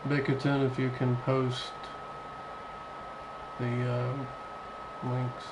Bickerton, if you can post the links.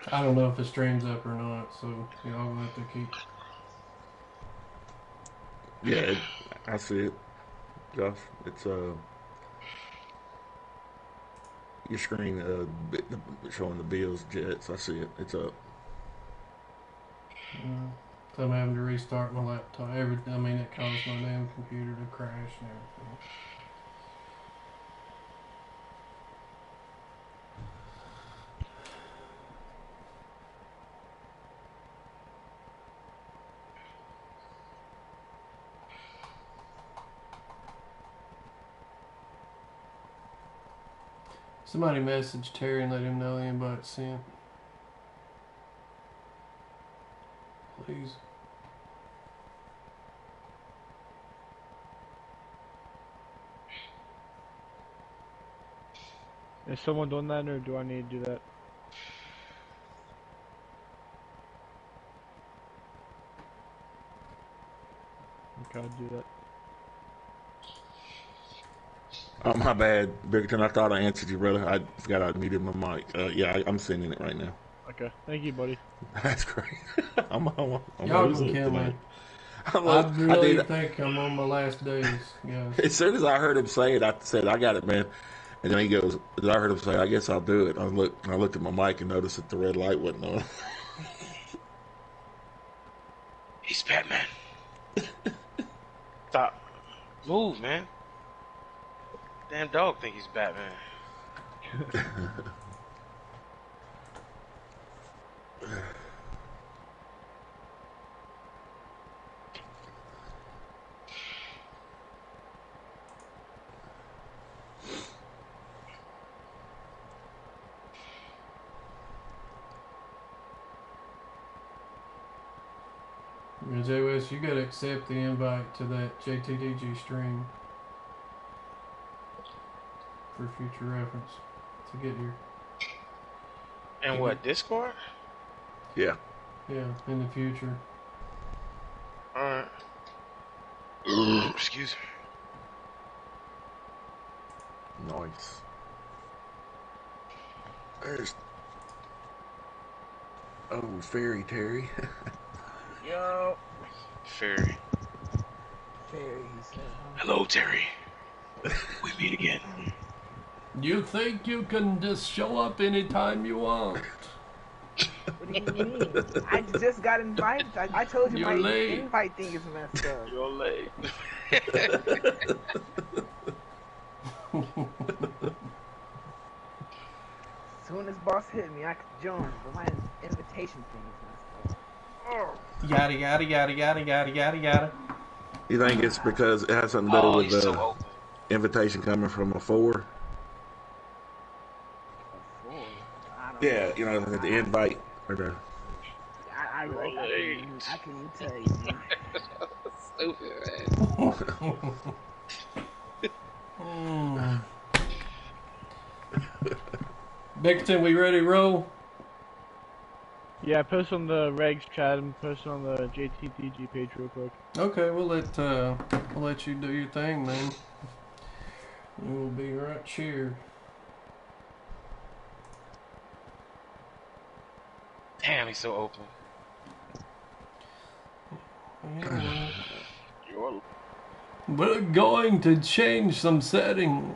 I don't know if the stream's up or not, so y'all gonna have to keep. Yeah, I see it, Josh. It's your screen showing the Bills Jets. I see it. It's up. So I'm having to restart my laptop. I mean, it caused my damn computer to crash and everything. Somebody message Terry and let him know the invite's sent. Please. Is someone doing that, or do I need to do that? Okay, I'll do that. Oh, my bad, Bickerton. I thought I answered you, brother. I forgot I muted my mic. Yeah, I'm sending it right now. Okay, thank you, buddy. That's great. I'm Y'all can kill me. I really think I'm on my last days, guys. As soon as I heard him say it, I said, "I got it, man." And then he goes, I heard him say, "I guess I'll do it." I looked at my mic and noticed that the red light wasn't on. He's Batman. Stop. Move, man. Damn dog think he's Batman. JWS, you gotta accept the invite to that JTDG stream for future reference to get here. And what, Discord? Yeah. Yeah, in the future. Alright. Excuse me. Nice. There's... Oh, Fairy Terry. Yo. Fairy. Fairy, he said. Hello, Terry. We meet again. You think you can just show up anytime you want? What do you mean? I just got invited. I told you You're my late. invite thing is messed up. You're late. As soon as boss hit me, I could join, but my invitation thing is messed up. Oh. Yada yada yada yada yada yada yada. You think it's because it has something to do with the invitation coming from a 4? A 4? I don't Yeah, know. you know, the invite or the... I can tell you, man. Stupid, man. Bickerton, we ready to roll? Yeah, post on the regs chat and post on the JTDG page real quick. Okay, we'll let you do your thing, man. We'll be right here. Damn, he's so open. Yeah. We're going to change some settings.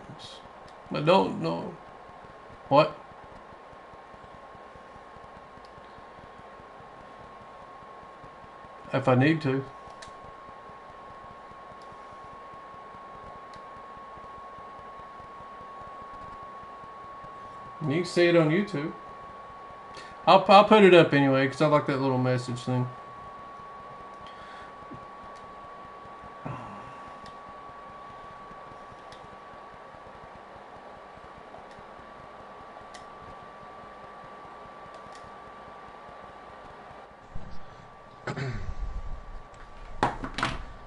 I don't know. What? If I need to. You can see it on YouTube. I'll put it up anyway because I like that little message thing.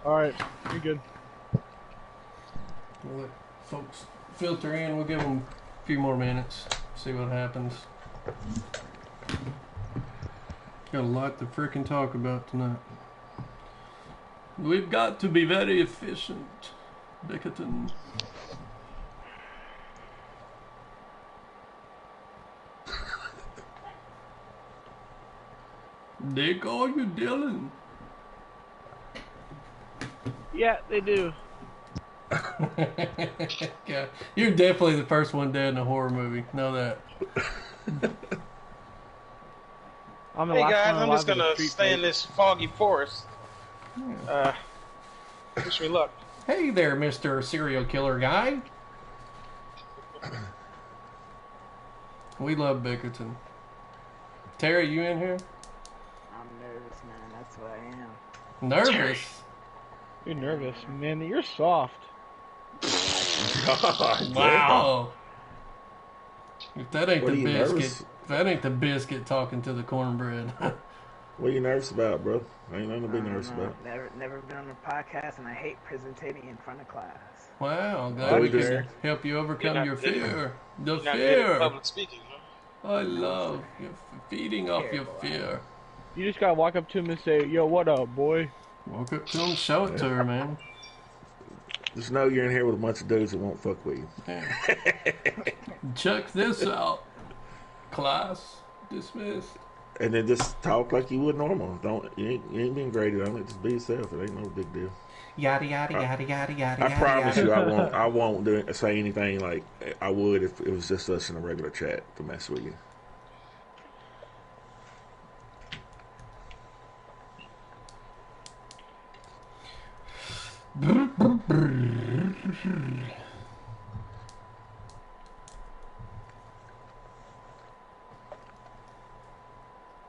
Alright, you're good. We'll let folks filter in. We'll give them a few more minutes. See what happens. Got a lot to freaking talk about tonight. We've got to be very efficient, Bickerton. They call you Dylan. Yeah, they do. God, you're definitely the first one dead in a horror movie. Know that. I'm the Hey last guys, one I'm alive just in the gonna street stay in fight. this foggy forest. Wish me luck. Hey there, Mr. Serial Killer Guy. We love Bickerton. Terry, you in here? I'm nervous, man. That's what I am. Nervous? You're nervous, man. You're soft. God, Wow. If that ain't What the are you biscuit, nervous? if that ain't the biscuit talking to the cornbread. What are you nervous about, bro? Ain't nothing to be I don't nervous know. about. Never been on a podcast, and I hate presenting in front of class. Wow, So glad we we just- can help you overcome not your good. fear. The You're not good at fear. public speaking, huh? I love you feeding off your Terrible. fear. You just gotta walk up to him and say, "Yo, what up, boy?" Walk up to him, show it to her, man. Just know you're in here with a bunch of dudes that won't fuck with you. Yeah. Check this out. Class dismissed. And then just talk like you would normal. You ain't being graded on it. Just be yourself. It ain't no big deal. Yada yada yada yada yada. I promise you, yada. I won't say anything like I would if it was just us in a regular chat to mess with you.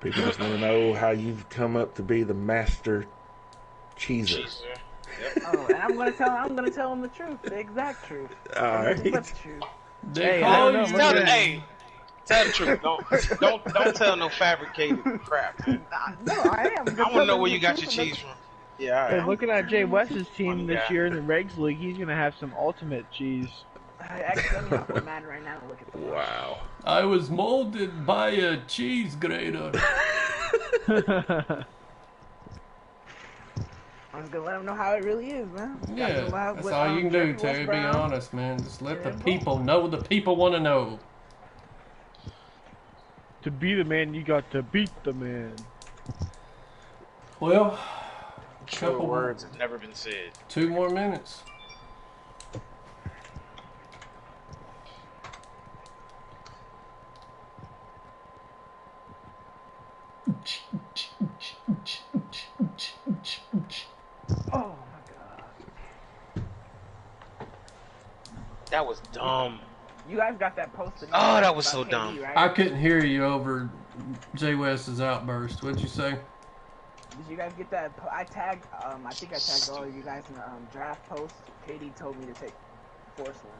People just want to know how you've come up to be the master cheeser. Oh, and I'm gonna tell them the truth, the exact truth. All right. Nothing but the truth. They Hey, I call don't you. know, Tell, man. hey, tell the truth. Don't tell no fabricated crap. Man. No, I am. I want to know where you got your cheese from. Yeah, all Hey, right. looking at Jay West's team Funny this guy. year in the Regs League, he's gonna have some ultimate cheese. Actually, let me hop on Madden right now and look at the Wow. I was molded by a cheese grater. I'm just gonna let them know how it really is, man. Yeah, Loud that's with, all you can do, Jeffrey West Terry. Be Brown. honest, man. Just let the Yeah, people know the people want to know. To be the man, you got to beat the man. Well, Truer couple words have never been said. 2 more minutes. Oh my god. That was dumb. You guys got that posted. Oh, that was about so KD, dumb. right? I couldn't hear you over Jay West's outburst. What'd you say? Did you guys get that? I tagged. I think I tagged all of you guys in the draft post. KD told me to take Force one.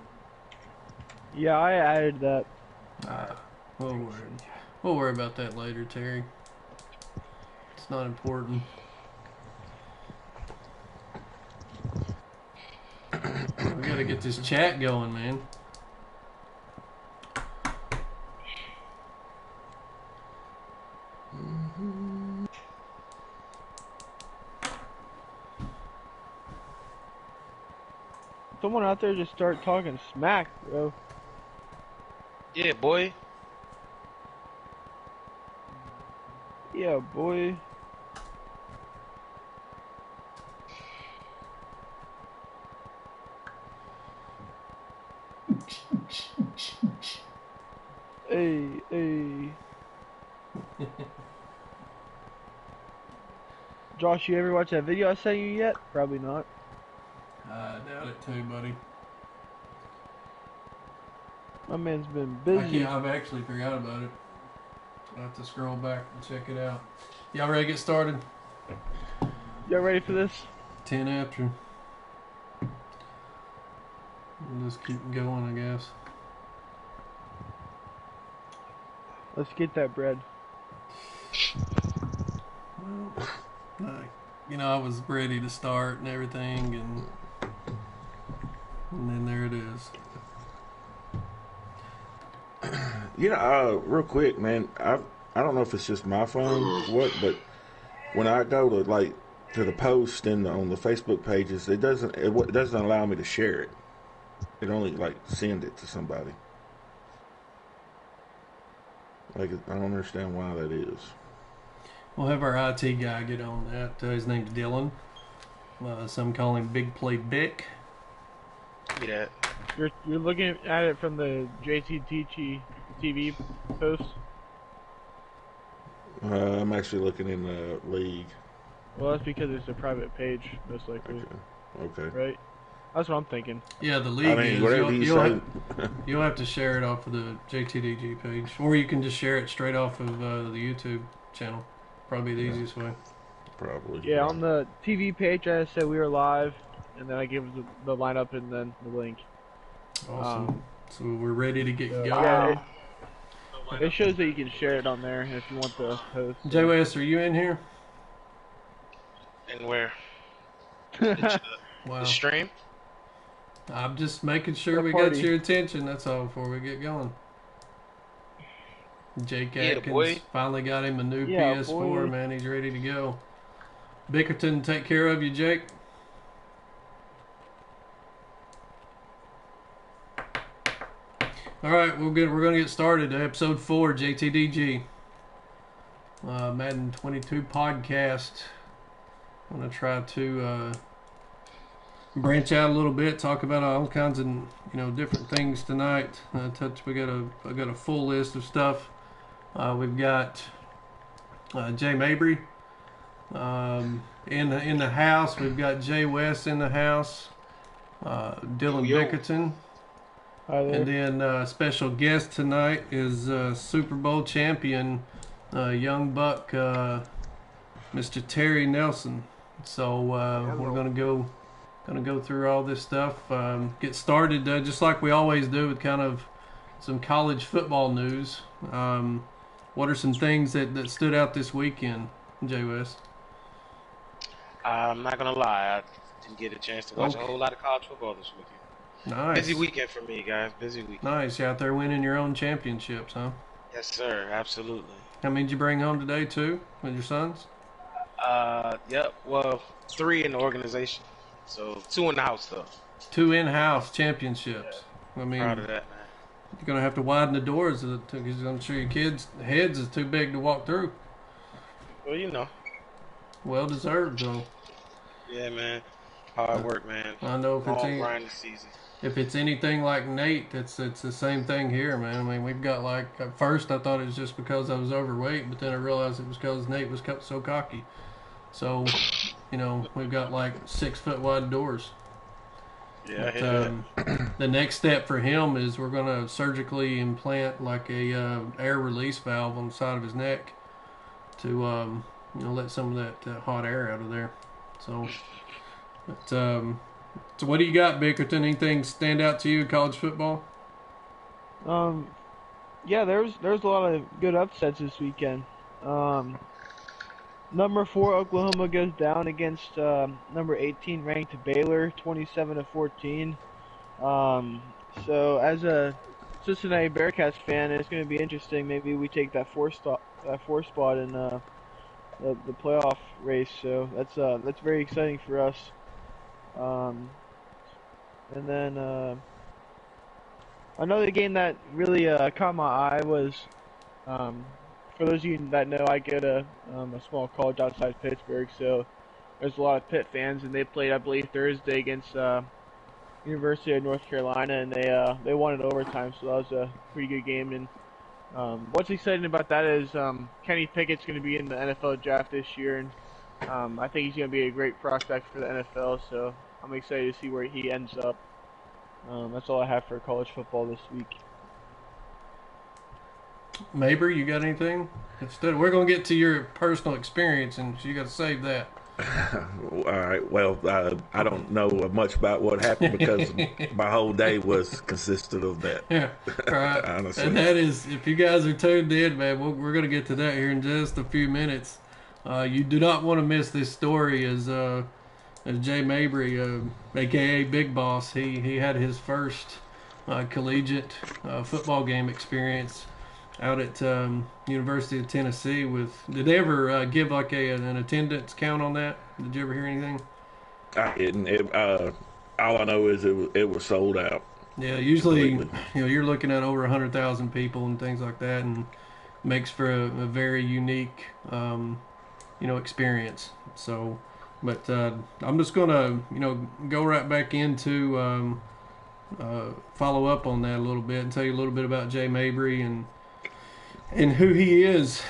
Yeah, I added that. We'll worry about that later, Terry. It's not important. We gotta get this chat going, man. Someone out there just start talking smack, bro. Yeah, boy. Yeah, boy. Hey. Josh, you ever watch that video I sent you yet? Probably not. I doubt it too, buddy. My man's been busy. I've actually forgot about it. I'll have to scroll back and check it out. Y'all ready to get started? Y'all ready for this? 10 after. We'll just keep going, I guess. Let's get that bread. Well, I was ready to start and everything, and then there it is. Real quick, man. I don't know if it's just my phone, but when I go to the post and on the Facebook pages, it doesn't allow me to share it. It only send it to somebody. I don't understand why that is. We'll have our IT guy get on that. His name's Dylan. Some call him Big Play Bick. Yeah. You're looking at it from the JTDG TV post. I'm actually looking in the league. Well, that's because it's a private page, most likely. Okay. Right? That's what I'm thinking. Yeah, the league is. Whatever You'll have to share it off of the JTDG page, or you can just share it straight off of the YouTube channel. Probably the easiest way. Probably. Yeah, on the TV page, I said we were live, and then I gave the lineup and then the link. Awesome. So we're ready to get going. Yeah, it shows that you can share it on there if you want the post. JWS, are you in here? And where? Wow. The stream? I'm just making sure we party. got your attention. That's all before we get going. Jake Atkins boy. finally got him a new Yeah, PS4, boy. man. He's ready to go. Bickerton, take care of you, Jake. All right, we're going to get started. Episode 4, JTDG. Madden 22 podcast. I'm going to try to branch out a little bit, talk about all kinds of different things tonight. We got a full list of stuff. We've got Jay Mabry in the house. We've got Jay West in the house. Dylan Yo. Bickerton. Hi there. And then special guest tonight is Super Bowl champion, young buck, Mr. Terry Nelson. So we're gonna go through all this stuff. Get started just like we always do with kind of some college football news. What are some things that stood out this weekend, Jay West? I'm not gonna lie, I didn't get a chance to watch a whole lot of college football this weekend. Nice. Busy weekend for me, guys. Busy weekend. Nice. You out there winning your own championships, huh? Yes, sir. Absolutely. How many did you bring home today, too, with your sons? Yep. Well, 3 in the organization, so 2 in the house though. 2 in-house championships. I mean, Proud of that, man. you're going to have to widen the doors because I'm sure your kids' heads is too big to walk through. Well, Well deserved, though. Yeah, man. Hard work, man. I know Long grind this season. if it's anything like Nate, it's the same thing here, man. I mean, we've got at first I thought it was just because I was overweight, but then I realized it was because Nate was so cocky. So, we've got 6 foot wide doors. Yeah, But, the next step for him is we're going to surgically implant a air release valve on the side of his neck to let some of that hot air out of there. So, so what do you got, Bickerton? Anything stand out to you in college football? Yeah, there's a lot of good upsets this weekend. Number 4 Oklahoma goes down against number 18 ranked Baylor, 27-14. So as a Cincinnati Bearcats fan, it's going to be interesting. Maybe we take that 4 spot in the playoff race. So that's very exciting for us. And then another game that really caught my eye was, for those of you that know, I go to a small college outside Pittsburgh, so there's a lot of Pitt fans, and they played, I believe, Thursday against University of North Carolina, and they won in overtime, so that was a pretty good game. And what's exciting about that is Kenny Pickett's going to be in the NFL draft this year, and I think he's going to be a great prospect for the NFL, so I'm excited to see where he ends up. That's all I have for college football this week. Mabry, you got anything? Instead, we're gonna get to your personal experience, and you got to save that. All right. Well, I don't know much about what happened because my whole day was consisted of that. Yeah, right. Honestly. And that is, if you guys are tuned in, man, we're gonna get to that here in just a few minutes. You do not want to miss this story as Jay Mabry, aka Big Boss. He had his first collegiate football game experience out at University of Tennessee. Did they ever give like an attendance count on that? Did you ever hear anything? I didn't. All I know is it was sold out. Yeah, usually completely. you're looking at over 100,000 people and things like that, and makes for a very unique experience. So, but I'm just gonna go right back into follow up on that a little bit and tell you a little bit about Jay Mabry and who he is,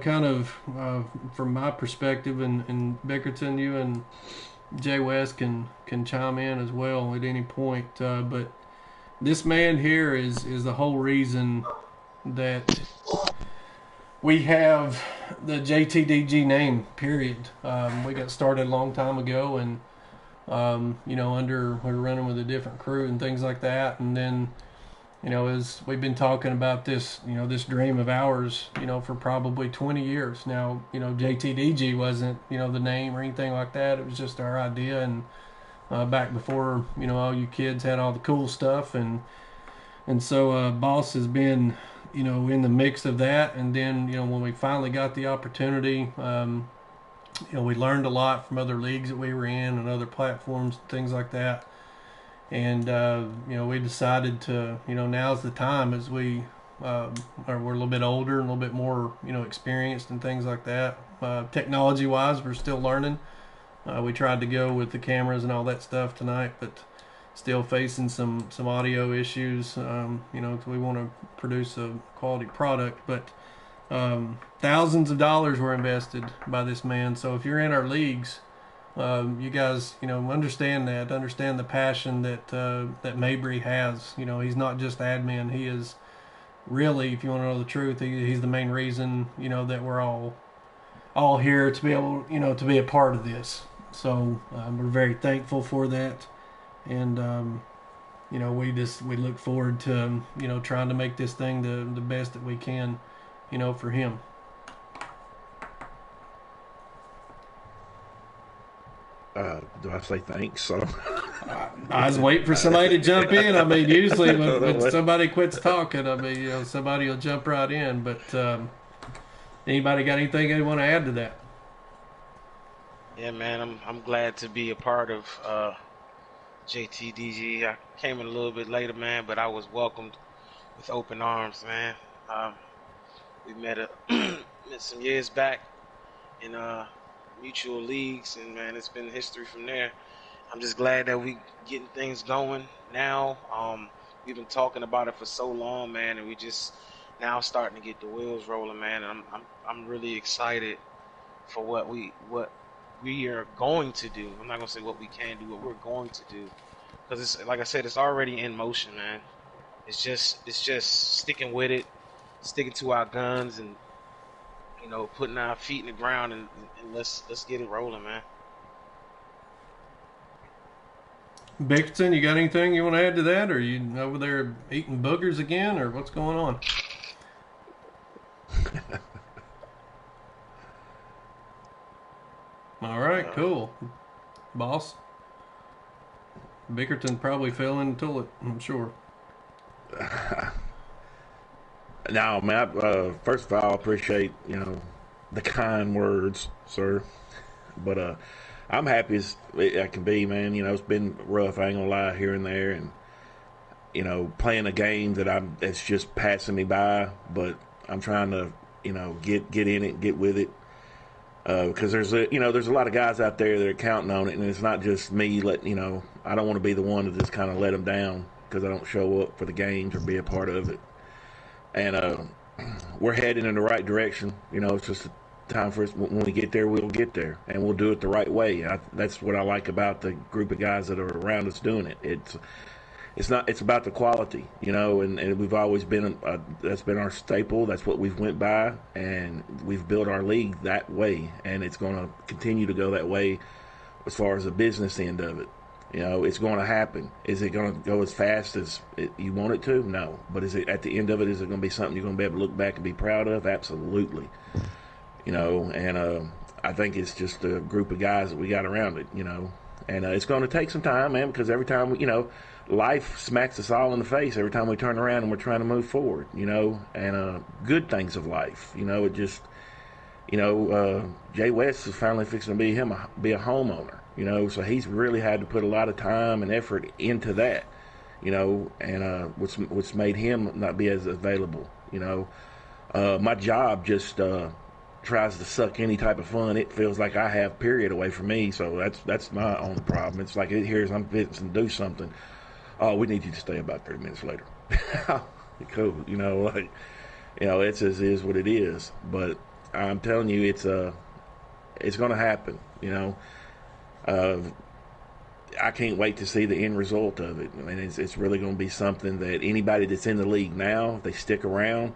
kind of from my perspective, and Bickerton, you and Jay West can chime in as well at any point. But this man here is the whole reason that we have the JTDG name, period. We got started a long time ago, and we're running with a different crew and things like that, and then as we've been talking about this, this dream of ours, for probably 20 years now. JTDG wasn't, the name or anything like that. It was just our idea, and back before, all you kids had all the cool stuff, and so Boss has been, in the mix of that, and then, when we finally got the opportunity, we learned a lot from other leagues that we were in and other platforms, things like that. And we decided to, now's the time, as we're a little bit older and a little bit more, experienced and things like that. Technology wise, we're still learning. We tried to go with the cameras and all that stuff tonight, but still facing some audio issues. Because we want to produce a quality product, but thousands of dollars were invested by this man. So if you're in our leagues, you guys, understand the passion that Mabry has. He's not just admin. He is really, if you want to know the truth, he's the main reason, that we're all here to be able, to be a part of this. So we're very thankful for that, and we look forward to trying to make this thing the best that we can, for him. Do I say thanks? So I was waiting for somebody to jump in. I mean, usually when somebody quits talking, I mean, somebody will jump right in. But anybody got anything they want to add to that? Yeah, man, I'm glad to be a part of JTDG. I came in a little bit later, man, but I was welcomed with open arms, man. We met some years back in mutual leagues, and man, it's been history from there. I'm just glad that we getting things going now. We've been talking about it for so long, man, and we just now starting to get the wheels rolling, man. And I'm really excited for what we are going to do. I'm not gonna say what we can do, what we're going to do, because it's, like I said, it's already in motion, man. It's just sticking with it, sticking to our guns, and putting our feet in the ground, and let's get it rolling, man. Bickerton, you got anything you want to add to that? Or are you over there eating boogers again, or what's going on? All right, cool. Boss? Bickerton probably fell in the toilet, I'm sure. No, man. First of all, I appreciate the kind words, sir. But I'm happy as I can be, man. It's been rough. I ain't gonna lie, here and there, and playing a game that's just passing me by. But I'm trying to get in it, get with it, because there's a lot of guys out there that are counting on it, and it's not just me. I don't want to be the one to just kind of let them down because I don't show up for the games or be a part of it. And we're heading in the right direction. It's just time for us. When we get there, we'll get there, and we'll do it the right way. That's what I like about the group of guys that are around us doing it. It's about the quality, you know, and we've always been, that's been our staple. That's what we've went by, and we've built our league that way, and it's going to continue to go that way as far as the business end of it. You know, it's going to happen. Is it going to go as fast as you want it to? No. But is it, at the end of it, is it going to be something you're going to be able to look back and be proud of? Absolutely. You know, and I think it's just a group of guys that we got around it, you know. And it's going to take some time, man, because every time, you know, life smacks us all in the face every time we turn around and we're trying to move forward, you know, and good things of life, you know. It just, you know, Jay West is finally fixing to be a homeowner, you know, so he's really had to put a lot of time and effort into that, you know, and what's made him not be as available, you know. My job just tries to suck any type of fun it feels like I have, period, away from me, so that's my own problem. It's like, here's, I'm fixing to do something. Oh, we need you to stay about 30 minutes later. Cool, you know, like, you know, it's as is what it is. But I'm telling you, it's going to happen. You know, I can't wait to see the end result of it. I mean, it's really going to be something that anybody that's in the league now, if they stick around,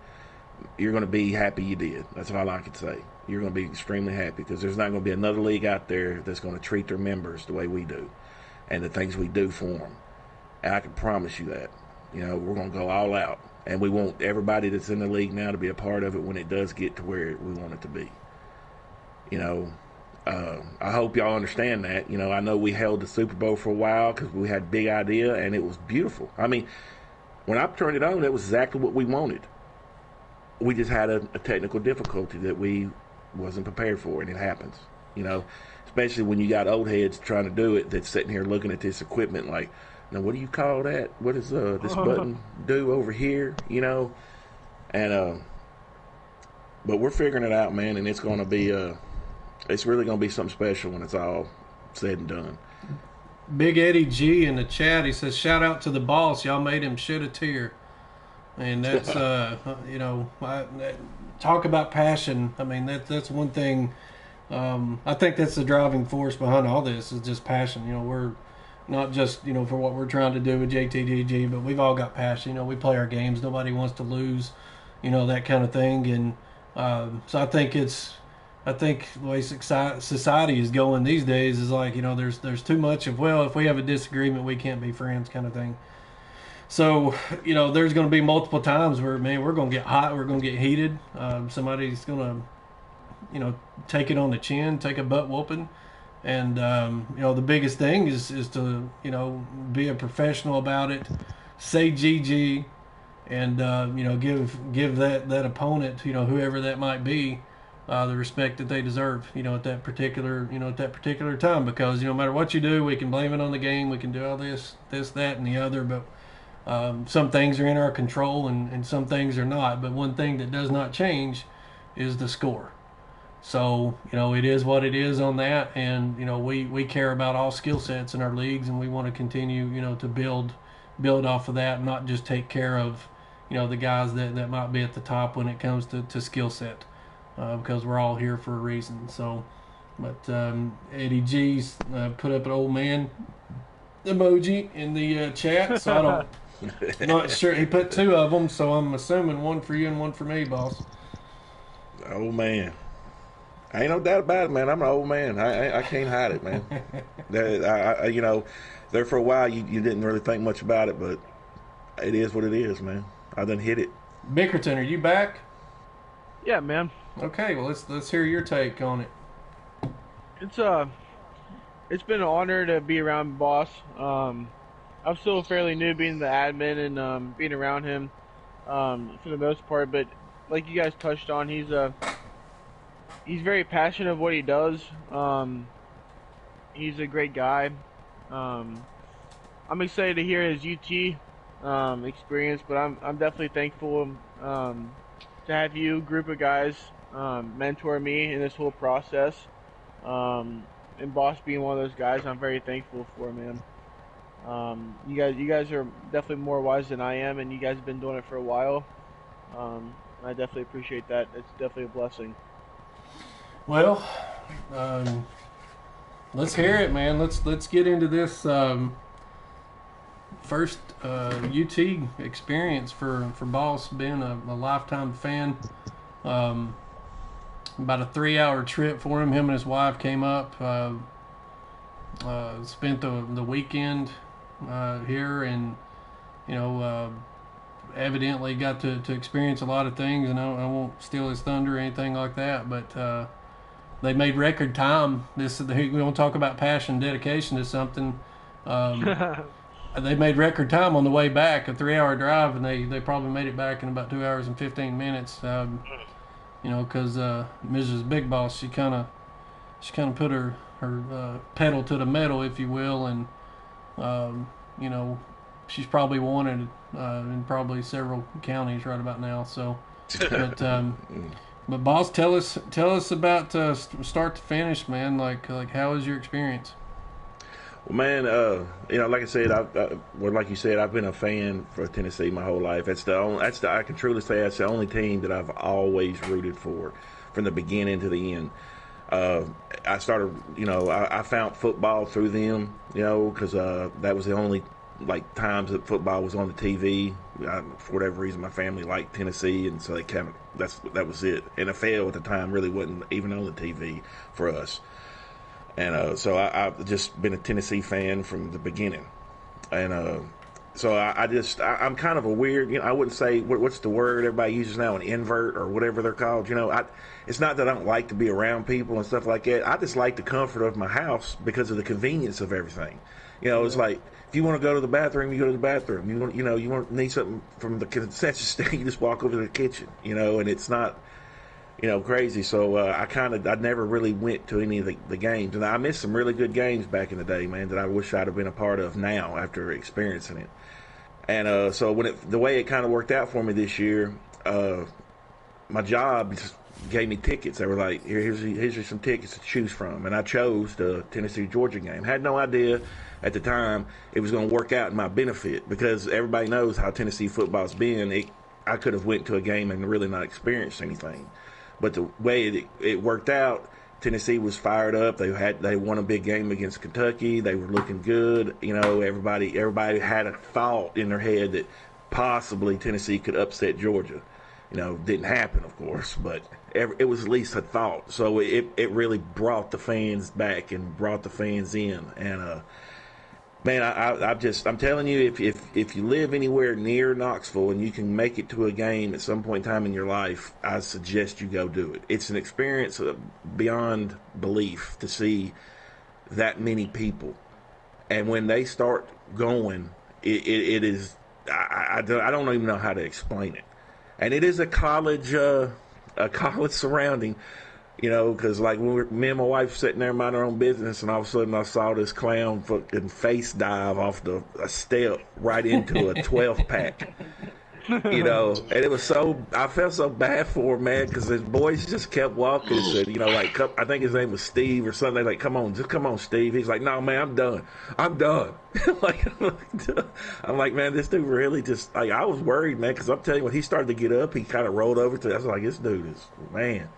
you're going to be happy you did. That's all I can say. You're going to be extremely happy, because there's not going to be another league out there that's going to treat their members the way we do and the things we do for them. And I can promise you that. You know, we're going to go all out. And we want everybody that's in the league now to be a part of it when it does get to where we want it to be. You know, I hope y'all understand that. You know, I know we held the Super Bowl for a while because we had a big idea, and it was beautiful. I mean, when I turned it on, that was exactly what we wanted. We just had a technical difficulty that we wasn't prepared for, and it happens. You know, especially when you got old heads trying to do it that's sitting here looking at this equipment like, now, what do you call that? What does this button do over here? You know, and but we're figuring it out, man, and it's going to be it's really going to be something special when it's all said and done. Big Eddie G in the chat, he says, "Shout out to the boss. Y'all made him shed a tear." And that's you know, talk about passion. I mean, that's one thing. I think that's the driving force behind all this is just passion. You know, we're not just, you know, for what we're trying to do with JTDG, but we've all got passion. You know, we play our games. Nobody wants to lose, you know, that kind of thing. And so I think the way society is going these days is like, you know, there's too much of, well, if we have a disagreement, we can't be friends kind of thing. So, you know, there's going to be multiple times where, man, we're going to get hot, we're going to get heated. Somebody's going to, you know, take it on the chin, take a butt whooping. And, you know, the biggest thing is to, you know, be a professional about it, say GG, and, you know, give that opponent, you know, whoever that might be, the respect that they deserve, you know, at that particular time. Because, you know, no matter what you do, we can blame it on the game, we can do all this, that, and the other, but some things are in our control and some things are not. But one thing that does not change is the score. So, you know, it is what it is on that, and, you know, we care about all skill sets in our leagues, and we want to continue, you know, to build off of that, and not just take care of, you know, the guys that might be at the top when it comes to skill set, because we're all here for a reason. So, but Eddie G's put up an old man emoji in the chat, so I'm not sure. He put two of them, so I'm assuming one for you and one for me, boss. Old man. Ain't no doubt about it, man. I'm an old man. I can't hide it, man. You know, there for a while you didn't really think much about it, but it is what it is, man. I done hit it. Bickerton, are you back? Yeah, man. Okay, well let's hear your take on it. It's been an honor to be around Boss. I'm still fairly new being the admin and being around him for the most part, but like you guys touched on, he's very passionate of what he does. He's a great guy. I'm excited to hear his UT experience, but I'm definitely thankful to have you, group of guys, mentor me in this whole process. And Boss being one of those guys, I'm very thankful for, man. You guys are definitely more wise than I am, and you guys have been doing it for a while. I definitely appreciate that. It's definitely a blessing. Well, let's hear it, man. Let's get into this first UT experience for Boss, being a lifetime fan. About a 3-hour trip for him. Him and his wife came up, spent the weekend here, and evidently got to experience a lot of things. And I won't steal his thunder or anything like that, but they made record time. We don't talk about passion, dedication to something. They made record time on the way back, a 3-hour drive, and they probably made it back in about 2 hours and 15 minutes. Because Mrs. Big Boss, she kind of put her pedal to the metal, if you will, and she's probably wanted in probably several counties right about now. So, but Boss, tell us about start to finish, man. Like how was your experience? Well, man, like I said, like you said, I've been a fan for Tennessee my whole life. I can truly say that's the only team that I've always rooted for, from the beginning to the end. I started, I found football through them, because that was the only times that football was on the TV. For whatever reason, my family liked Tennessee, and so that was it. NFL at the time really wasn't even on the TV for us. And so I've just been a Tennessee fan from the beginning. And so I'm kind of a weird, I wouldn't say, what's the word everybody uses now, an invert or whatever they're called. It's not that I don't like to be around people and stuff like that. I just like the comfort of my house because of the convenience of everything. It's like, if you want to go to the bathroom, you go to the bathroom. You need something from the concession stand, you just walk over to the kitchen, and it's not, crazy. So I never really went to any of the games, and I missed some really good games back in the day, man, that I wish I'd have been a part of now after experiencing it. And so the way it kind of worked out for me this year, my job just gave me tickets. They were like, here's some tickets to choose from, and I chose the Tennessee-Georgia game. Had no idea at the time it was going to work out in my benefit, because everybody knows how Tennessee football's been. I could have went to a game and really not experienced anything. But the way it worked out, Tennessee was fired up. They won a big game against Kentucky. They were looking good. Everybody had a thought in their head that possibly Tennessee could upset Georgia. Didn't happen, of course, but it was at least a thought. So it really brought the fans back and brought the fans in. And man, I'm telling you, if you live anywhere near Knoxville and you can make it to a game at some point in time in your life, I suggest you go do it. It's an experience beyond belief to see that many people. And when they start going, it is, I don't even know how to explain it. And it is a college surrounding. Because me and my wife sitting there minding our own business, and all of a sudden I saw this clown fucking face dive off a step right into a 12-pack. And it was I felt so bad for him, man, because his boys just kept walking and said, I think his name was Steve or something. They're like, come on, Steve. He's like, no, man, I'm done. I'm like, man, this dude really just, I was worried, man, because I'm telling you, when he started to get up, he kind of rolled over to, I was like, this dude is, man.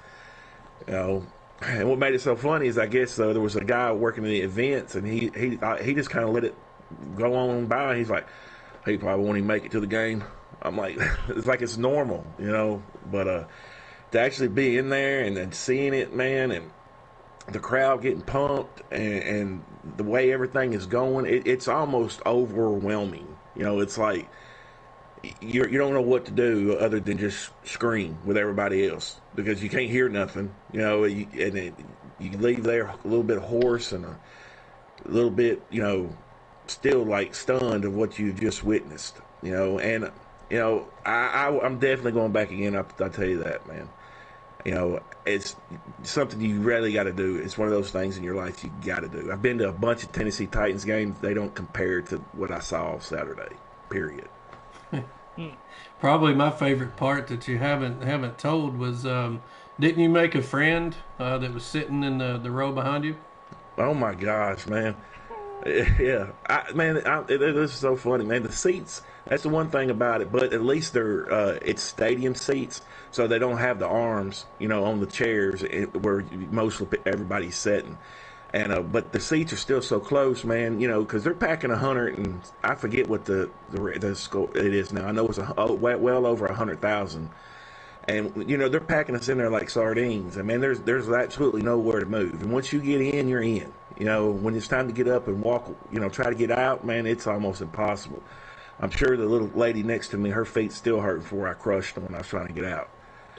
And what made it so funny is, I guess there was a guy working in the events, and he just kind of let it go on by. He's like, he probably won't even make it to the game. I'm like, it's like it's normal, But to actually be in there and then seeing it, man, and the crowd getting pumped and the way everything is going, it's almost overwhelming. It's like you don't know what to do other than just scream with everybody else, because you can't hear nothing, and you leave there a little bit hoarse and a little bit, still stunned of what you just witnessed, and I'm definitely going back again. I'll tell you that, man. It's something you really got to do. It's one of those things in your life you got to do. I've been to a bunch of Tennessee Titans games. They don't compare to what I saw Saturday, period. Probably my favorite part that you haven't told was, didn't you make a friend that was sitting in the row behind you? Oh my gosh, man! Yeah, it is so funny, man. The seats That's the one thing about it. But at least they're it's stadium seats, so they don't have the arms, on the chairs where mostly everybody's sitting. And but the seats are still so close, man. Because they're packing 100, and I forget what the score it is now. I know it's well over 100,000. And they're packing us in there like sardines. I mean, there's absolutely nowhere to move. And once you get in, you're in. When it's time to get up and walk, try to get out, man, it's almost impossible. I'm sure the little lady next to me, her feet still hurt before I crushed them when I was trying to get out.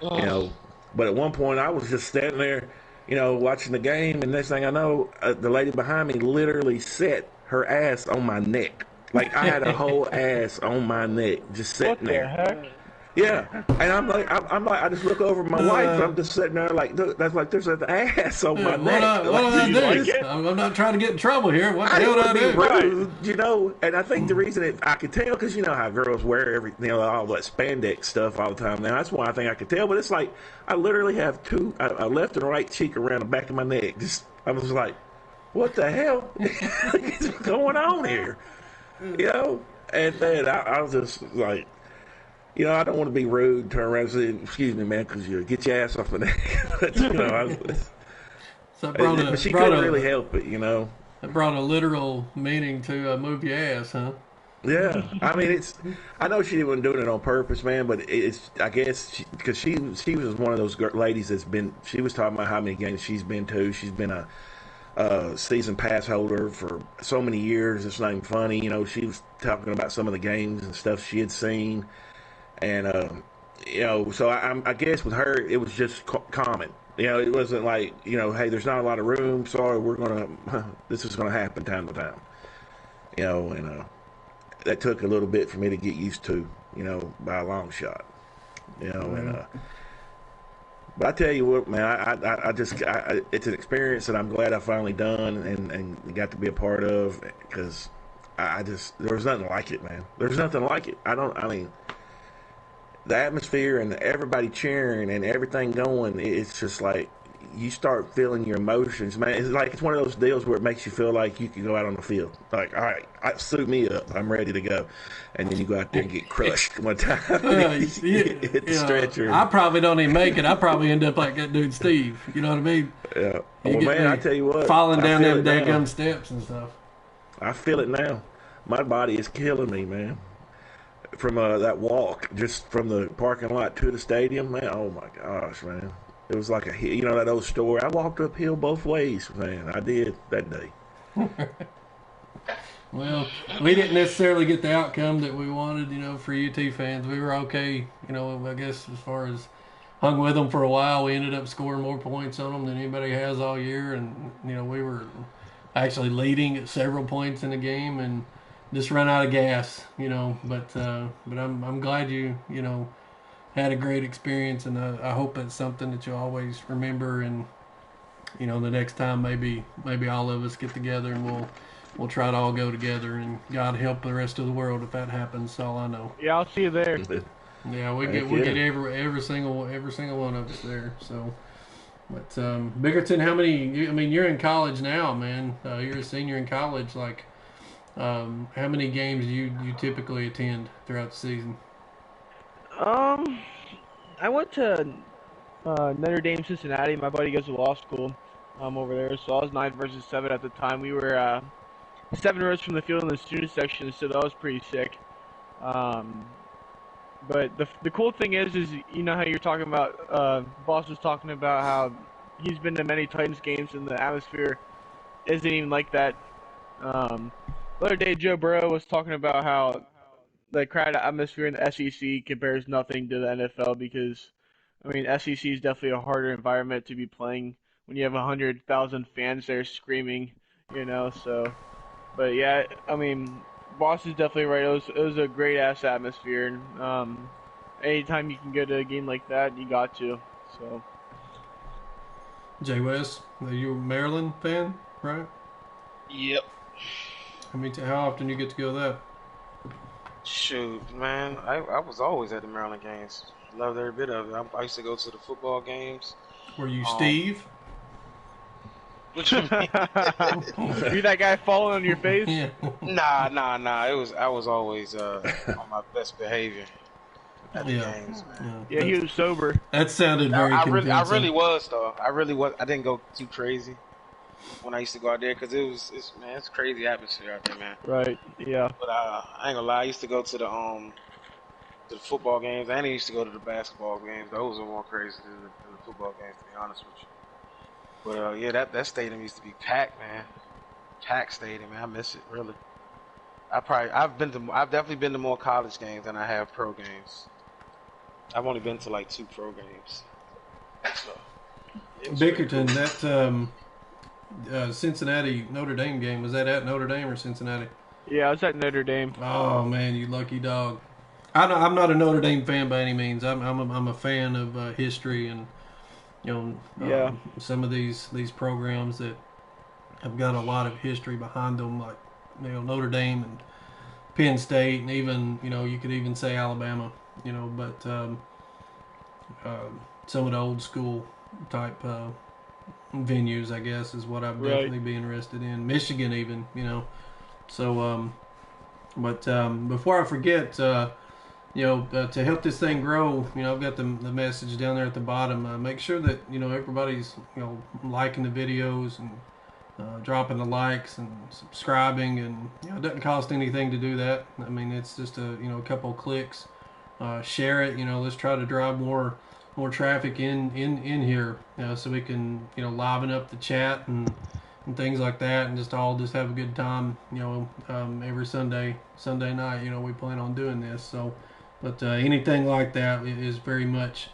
But at one point I was just standing there, watching the game, and next thing I know, the lady behind me literally set her ass on my neck. Like I had a whole ass on my neck, just sitting there. What the heck? Yeah, and I'm like, I just look over at my wife, and I'm just sitting there like, that's like there's an ass on my neck. What do I do? I'm not trying to get in trouble here. What the hell do I do? Rude, and I think the reason I could tell, because how girls wear everything, all that spandex stuff all the time. Now that's why I think I could tell. But it's like I literally have a left and right cheek around the back of my neck. I was like, what the hell is going on here? And then I was just like. I don't want to be rude, turn around and say, excuse me, man, because you get your ass off the neck. But, but she couldn't really help it, It brought a literal meaning to move your ass, huh? Yeah. I mean, I know she wasn't doing it on purpose, man, but I guess, because she was one of those ladies she was talking about how many games she's been to. She's been a season pass holder for so many years. It's not even funny. She was talking about some of the games and stuff she had seen. And, so I guess with her, it was just common. It wasn't like, hey, there's not a lot of room. Sorry, this is going to happen time to time. And that took a little bit for me to get used to, by a long shot. And, but I tell you what, man, I it's an experience that I'm glad I finally done and got to be a part of, because there was nothing like it, man. There's nothing like it. The atmosphere and everybody cheering and everything going, it's just like you start feeling your emotions, man. It's one of those deals where it makes you feel like you can go out on the field. Like, all right, suit me up. I'm ready to go. And then you go out there and get crushed one time. Hit the stretcher. I probably don't even make it. I probably end up like that dude Steve. You know what I mean? Yeah. Well, man, I tell you what. Falling down them daggum steps and stuff. I feel it now. My body is killing me, man. From that walk, just from the parking lot to the stadium, man, oh my gosh, man. It was like that old story. I walked uphill both ways, man. I did that day. Well, we didn't necessarily get the outcome that we wanted, for UT fans. We were okay, I guess as far as hung with them for a while. We ended up scoring more points on them than anybody has all year. And, we were actually leading at several points in the game and just run out of gas, but I'm glad you had a great experience, and I hope it's something that you'll always remember. And the next time maybe all of us get together and we'll try to all go together, and God help the rest of the world if that happens. That's all I know. Yeah, I'll see you there. Yeah, we get every single one of us there. So, but Bickerton, how many? You're in college now, man. You're a senior in college, like. How many games do you typically attend throughout the season? I went to Notre Dame, Cincinnati. My buddy goes to law school over there, so I was 9 versus 7 at the time. We were 7 rows from the field in the student section, so that was pretty sick. But the cool thing is how you're talking about, Boss was talking about how he's been to many Titans games and the atmosphere isn't even like that. The other day, Joe Burrow was talking about how the crowd atmosphere in the SEC compares nothing to the NFL because, SEC is definitely a harder environment to be playing when you have 100,000 fans there screaming, so. But yeah, Boss is definitely right. It was a great-ass atmosphere. And, anytime you can go to a game like that, you got to, so. Jay West, are you a Maryland fan, right? Yep. How often you get to go there? Shoot, man, I was always at the Maryland games. Loved every bit of it. I used to go to the football games. Were you Steve? What you mean? You that guy falling on your face? Yeah. Nah. I was always on my best behavior at the Yeah. games, man. Yeah, he was sober. That sounded very I convincing. really was though. I really was. I didn't go too crazy when I used to go out there because it's crazy atmosphere out there, man. Right. Yeah. But I ain't gonna lie. I used to go to the football games. I didn't used to go to the basketball games. Those are more crazy than the football games, to be honest with you. But yeah, that stadium used to be packed, man. Packed stadium, man. I miss it really. I've definitely been to more college games than I have pro games. I've only been to like 2 pro games. So, it was pretty Bickerton, cool. that Cincinnati Notre Dame game, was that at Notre Dame or Cincinnati? Yeah, I was at Notre Dame. Oh man, you lucky dog. I'm not a Notre Dame fan by any means. I'm a fan of history and Yeah. some of these programs that have got a lot of history behind them, like Notre Dame and Penn State, and even you could even say Alabama. But some of the old school type venues, I guess, is what I'd definitely be interested in. Michigan, even So, but before I forget, to help this thing grow, I've got the message down there at the bottom. Make sure that everybody's liking the videos and dropping the likes and subscribing, and it doesn't cost anything to do that. I mean, it's just a couple of clicks. Share it. Let's try to drive more traffic in here, so we can liven up the chat and things like that, and just have a good time. Every Sunday night, we plan on doing this. So, but anything like that is very much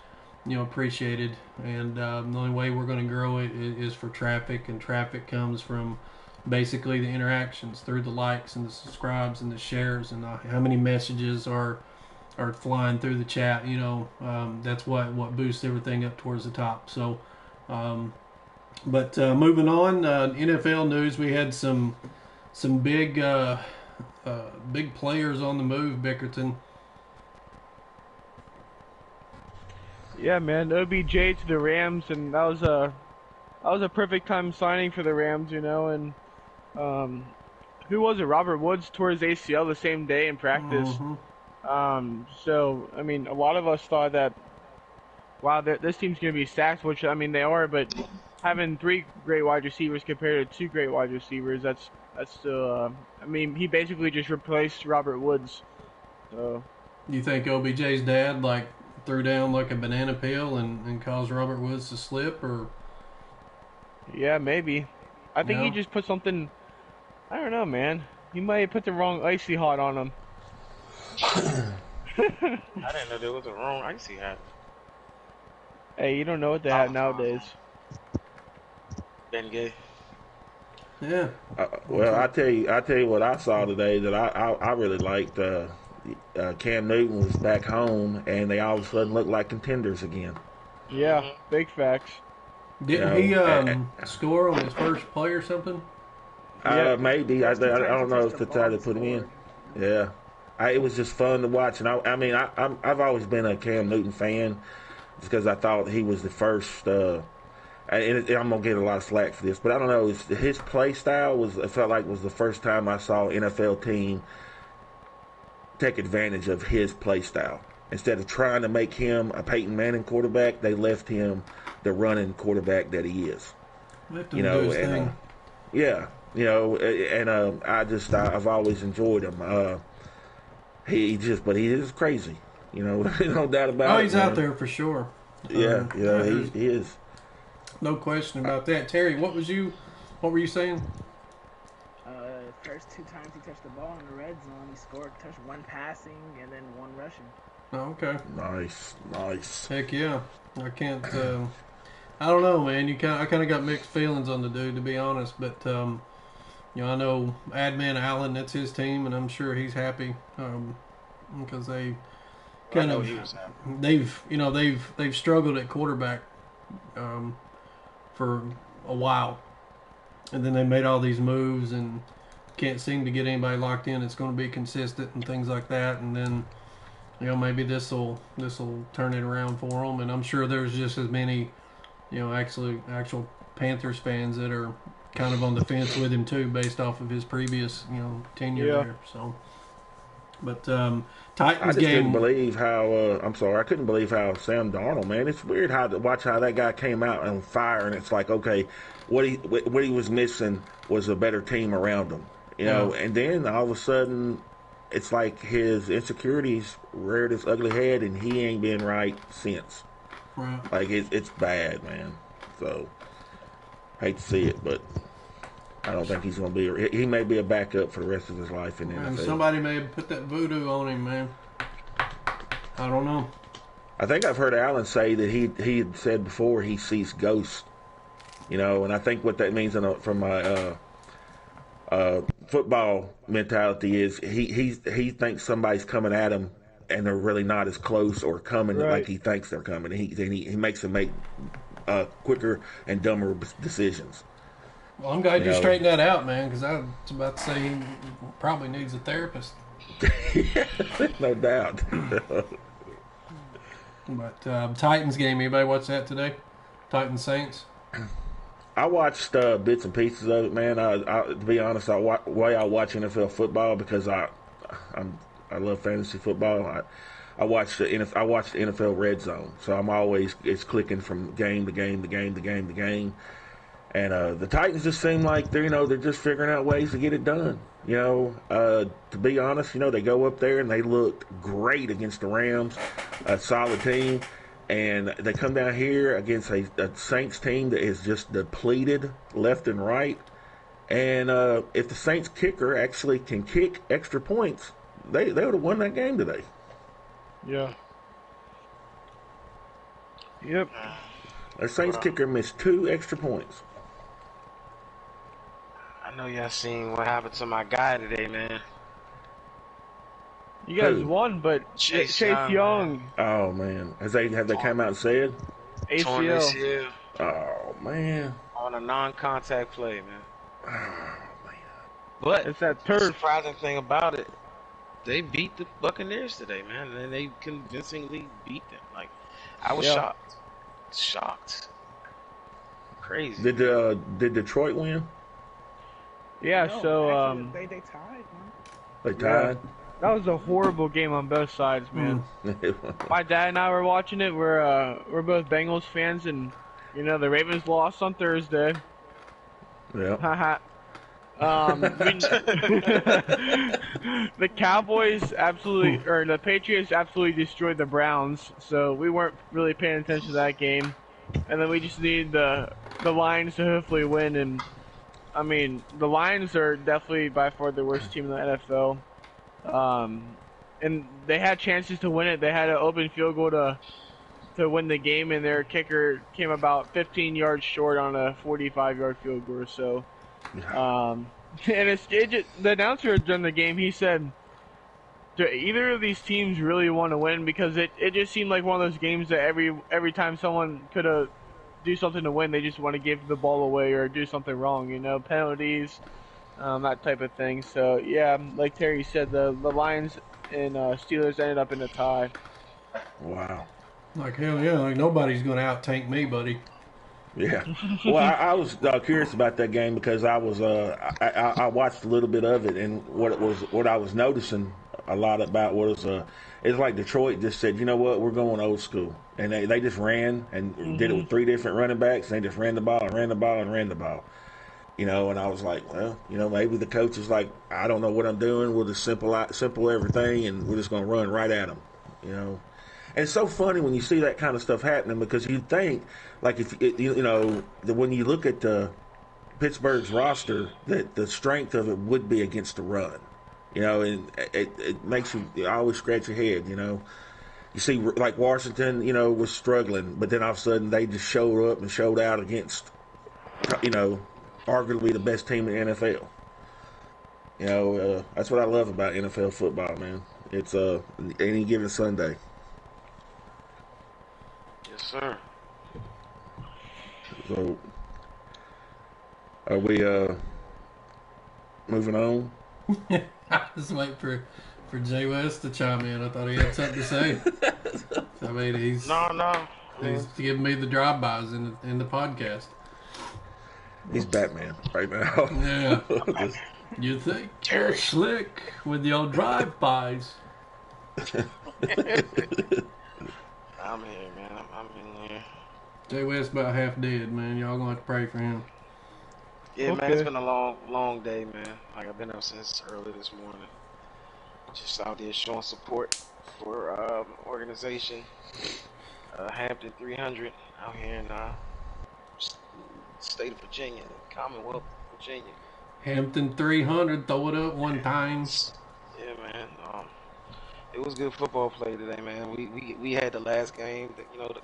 appreciated, and the only way we're going to grow it is for traffic, and traffic comes from basically the interactions through the likes and the subscribes and the shares, and how many messages are flying through the chat. That's what boosts everything up towards the top. So but moving on, NFL news, we had some big players on the move, Bickerton. Yeah, man. OBJ to the Rams, and that was a perfect time signing for the Rams, and who was it? Robert Woods tore his ACL the same day in practice. Mm-hmm. So I mean, a lot of us thought that, wow, this team's gonna be stacked, which I mean they are, but having 3 great wide receivers compared to 2 great wide receivers, that's still. I mean, he basically just replaced Robert Woods. So. You think OBJ's dad threw down like a banana peel and caused Robert Woods to slip, or? Yeah, maybe. I think he just put something. I don't know, man. He might have put the wrong icy hot on him. I didn't know there was a wrong icy hat. Hey, you don't know what they have nowadays. Ben Gay. Yeah. Well, I tell you what I saw today that I really liked. Cam Newton was back home, and they all of a sudden look like contenders again. Yeah, big facts. Didn't he score on his first play or something? Maybe. I don't know if the time to put him in. Yeah. It was just fun to watch, and I've always been a Cam Newton fan, just because I thought he was the first. And I'm gonna get a lot of slack for this, but I don't know. His play style was the first time I saw an NFL team take advantage of his play style. Instead of trying to make him a Peyton Manning quarterback, they left him the running quarterback that he is. Let him do his thing. I've always enjoyed him. He is crazy. No doubt about it. Oh, he's out there for sure. He is. No question about that. Terry, what were you saying? First 2 times he touched the ball in the red zone, he scored, touched 1 passing and then 1 rushing. Oh, okay. Nice. Heck yeah. I can't. I don't know, man. I kind of got mixed feelings on the dude, to be honest. But I know Adman Allen. That's his team, and I'm sure he's happy because they kind of they've struggled at quarterback for a while, and then they made all these moves and can't seem to get anybody locked in. It's going to be consistent and things like that, and then maybe this will turn it around for them. And I'm sure there's just as many actual Panthers fans that are kind of on the fence with him too, based off of his previous, tenure there. So, but Titans I just game. couldn't believe how. I'm sorry, I couldn't believe how Sam Darnold, man. It's weird how to watch how that guy came out on fire, and it's like, okay, what he was missing was a better team around him, and then all of a sudden, it's like his insecurities reared its ugly head, and he ain't been right since. Right. Like it's bad, man. So hate to see it, but I don't think he's going to be. He may be a backup for the rest of his life in the NFL. Somebody may have put that voodoo on him, man. I don't know. I think I've heard Alan say that he had said before he sees ghosts, and I think what that means from my football mentality is he thinks somebody's coming at him and they're really not as close or coming like he thinks they're coming. He makes them make quicker and dumber decisions. Well, I'm glad you straightened that out, man, because I was about to say he probably needs a therapist. No doubt. But Titans game, anybody watch that today? Titans Saints? I watched bits and pieces of it, man. To be honest, I watch NFL football because I love fantasy football. I watch the NFL Red Zone, so it's clicking from game to game to game to game to game. And the Titans just seem like they're just figuring out ways to get it done. To be honest, they go up there and they looked great against the Rams, a solid team. And they come down here against a Saints team that is just depleted left and right. And if the Saints kicker actually can kick extra points, they would have won that game today. Yeah. Yep. The Saints kicker missed 2 extra points. I know y'all seen what happened to my guy today, man. You guys won, but Chase Young. Oh man, have they come out and said ACL? Oh man, on a non-contact play, man. Oh man, but it's that the turf. surprising thing about it, they beat the Buccaneers today, man, and they convincingly beat them. Like, I was shocked. Crazy. Did Detroit win? Yeah. No, so actually, they tied, man. They tied. That was a horrible game on both sides, man. My dad and I were watching it. We're both Bengals fans, and the Ravens lost on Thursday. Yeah. Haha. The Cowboys or the Patriots absolutely destroyed the Browns, so we weren't really paying attention to that game. And then we just needed the Lions to hopefully win. And I mean, the Lions are definitely by far the worst team in the NFL. And they had chances to win it. They had an open field goal to win the game, and their kicker came about 15 yards short on a 45-yard field goal. So, and the announcer during the game, he said, do either of these teams really want to win? Because it just seemed like one of those games that every time someone could do something to win, they just want to give the ball away or do something wrong, penalties. That type of thing. So, yeah, like Terry said, the Lions and Steelers ended up in a tie. Wow. Like, hell yeah, like nobody's going to out-tank me, buddy. Yeah. Well, I was curious about that game because I was I watched a little bit of it, and what I was noticing a lot about was it's like Detroit just said, you know what, we're going old school. And they just ran and did it with 3 different running backs, and they just ran the ball and ran the ball and ran the ball. And I was like, well, maybe the coach is like, I don't know what I'm doing. We'll just simple everything, and we're just going to run right at them, And it's so funny when you see that kind of stuff happening because you think, like, when you look at Pittsburgh's roster, that the strength of it would be against the run, and it makes you always scratch your head, You see, like Washington, was struggling, but then all of a sudden they just showed up and showed out against, arguably the best team in the NFL. That's what I love about NFL football, man. It's any given Sunday. Yes, sir. So, are we moving on? I was waiting for Jay West to chime in. I thought he had something to say. I mean, he's No. He's giving me the drive-bys in the podcast. He's Batman right now. Yeah. Just, You think you're slick with your drive-bys. I'm here, man. I'm in here. Jay West about half dead, man. Y'all gonna have to pray for him. Yeah, man, Okay. it's been a long day, man. Like, I've been up since early this morning. Just out there showing support for organization Hampton 300 out here in state of Virginia, Commonwealth of Virginia. Hampton 300, throw it up one time. Yeah, man. It was good football play today, man. We had the last game. That, the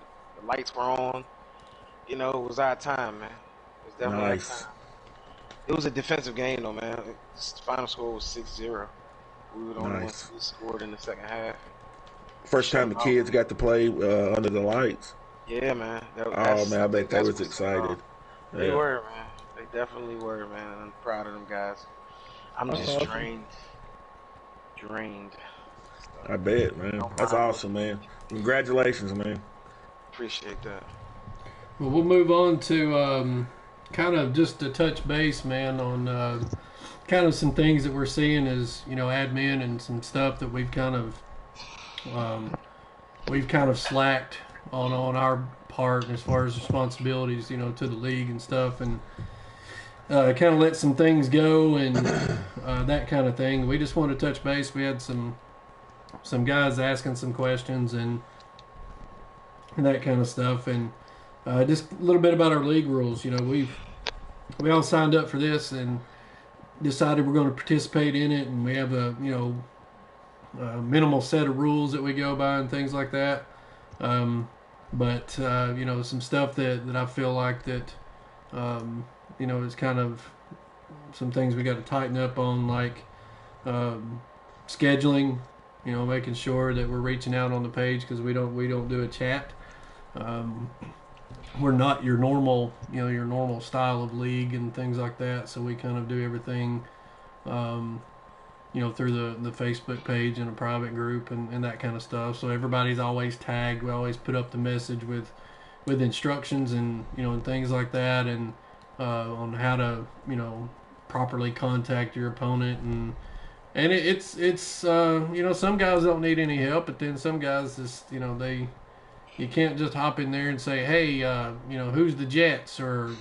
lights were on. It was our time, man. It was definitely our nice. time. It was a defensive game, though, man. The final score was 6-0. We were the only ones Nice. who scored in the second half. First time the kids got to play under the lights. Yeah, man. Oh man, I bet they was excited. They were, man. They definitely were, man. I'm proud of them guys. I'm That's just awesome. drained. I bet, man. That's awesome, man. Congratulations, man. Appreciate that. Well, we'll move on to kind of just to touch base, man, on kind of some things that we're seeing as admin and some stuff that we've kind of slacked on our part as far as responsibilities, to the league and stuff, and kind of let some things go and that kind of thing. We just want to touch base. We had some guys asking some questions and that kind of stuff, and just a little bit about our league rules. We all signed up for this and decided we're going to participate in it, and we have a minimal set of rules that we go by and things like that. But some stuff that I feel like that is kind of some things we got to tighten up on, like scheduling. Making sure that we're reaching out on the page, because we don't do a chat. We're not your normal style of league and things like that. So we kind of do everything, through the Facebook page and a private group and that kind of stuff. So everybody's always tagged. We always put up the message with instructions and and things like that, and on how to properly contact your opponent, and it's some guys don't need any help, but then some guys just you can't just hop in there and say, hey, who's the Jets or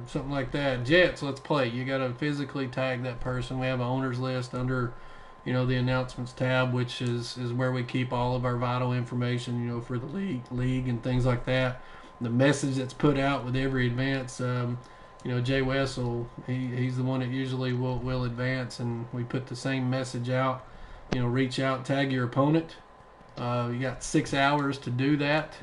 something like that. Jets, let's play. You got to physically tag that person. We have an owners list under the announcements tab, which is where we keep all of our vital information for the league and things like that. The message that's put out with every advance, Jay Wessel, he's the one that usually will advance, and we put the same message out. Reach out, tag your opponent. You got 6 hours to do that,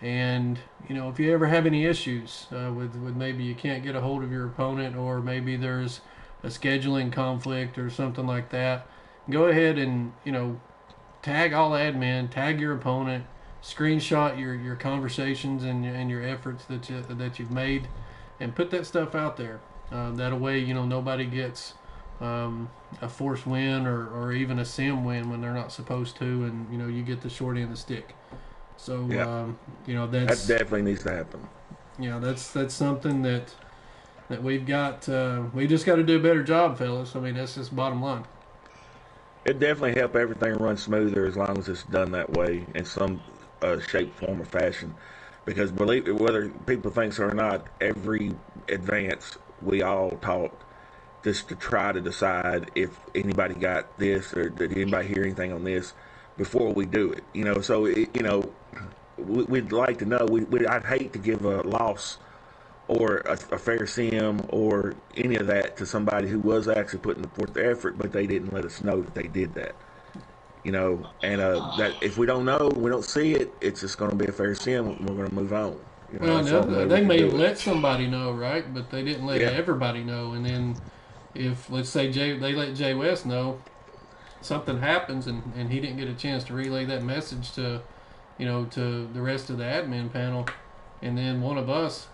and if you ever have any issues with maybe you can't get a hold of your opponent, or maybe there's a scheduling conflict or something like that, go ahead and tag all admin, tag your opponent, screenshot your conversations and your efforts that you've made, and put that stuff out there. That way, nobody gets a forced win or even a sim win when they're not supposed to, and you get the short end of the stick. So that definitely needs to happen. That's something that we've got. We just got to do a better job, fellas. I mean, that's just bottom line. It definitely help everything run smoother as long as it's done that way in some shape, form, or fashion. Because believe it, whether people think so or not, every advance we all talked just to try to decide if anybody got this or did anybody hear anything on this before we do it. So we'd like to know. I'd hate to give a loss or a fair sim or any of that to somebody who was actually putting forth the effort, but they didn't let us know that they did that. And that if we don't know, we don't see it, it's just going to be a fair sim, and we're going to move on. They may let somebody know, right? But they didn't let everybody know. And then if, let's say, they let Jay West know, something happens and he didn't get a chance to relay that message to the rest of the admin panel, and then one of us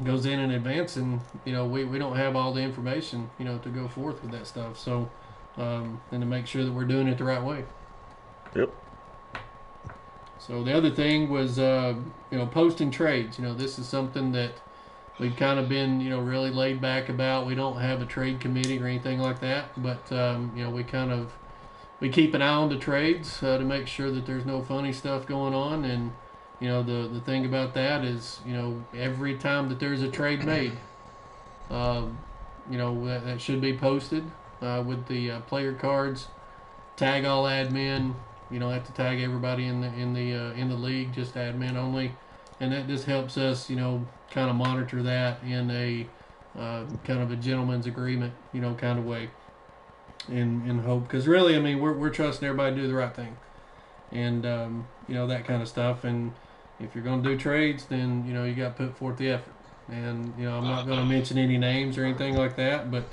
goes in advance, and we don't have all the information to go forth with that stuff. So and to make sure that we're doing it the right way. Yep. So the other thing was posting trades. This is something that we've kind of been, really laid back about. We don't have a trade committee or anything like that, but we keep an eye on the trades to make sure that there's no funny stuff going on. And the thing about that is, every time that there's a trade made, that should be posted with the player cards. Tag all admin. You don't have to tag everybody in the league, just admin only, and that just helps us, kind of monitor that in a kind of a gentleman's agreement, kind of way, in hope. Because really, I mean, we're trusting everybody to do the right thing, and that kind of stuff. And if you're going to do trades, then you got to put forth the effort. And I'm not going to mention any names or anything like that, but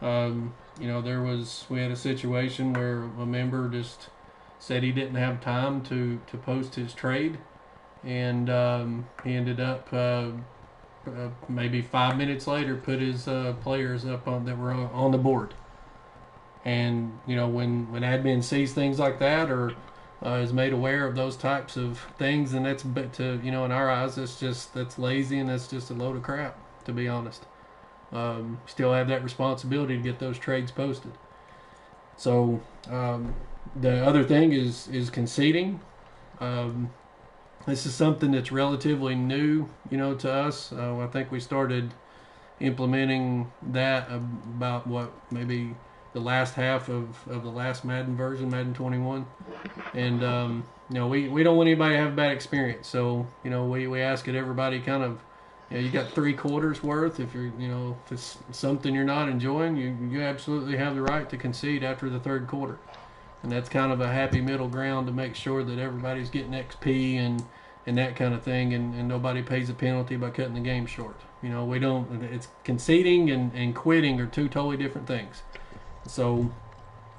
we had a situation where a member just said he didn't have time to post his trade, and he ended up maybe 5 minutes later put his players up that were on the board. And when admin sees things like that, or is made aware of those types of things, and that's in our eyes, that's lazy, and that's just a load of crap, to be honest. Still have that responsibility to get those trades posted. So the other thing is conceding. This is something that's relatively new, to us. I think we started implementing that about maybe the last half of the last Madden version, Madden 21. And we don't want anybody to have a bad experience. So we ask that everybody kind of, you got 3 quarters worth. If you're if it's something you're not enjoying, you absolutely have the right to concede after the 3rd quarter. And that's kind of a happy middle ground to make sure that everybody's getting XP and that kind of thing, and nobody pays a penalty by cutting the game short. We don't. It's conceding and quitting are 2 totally different things. So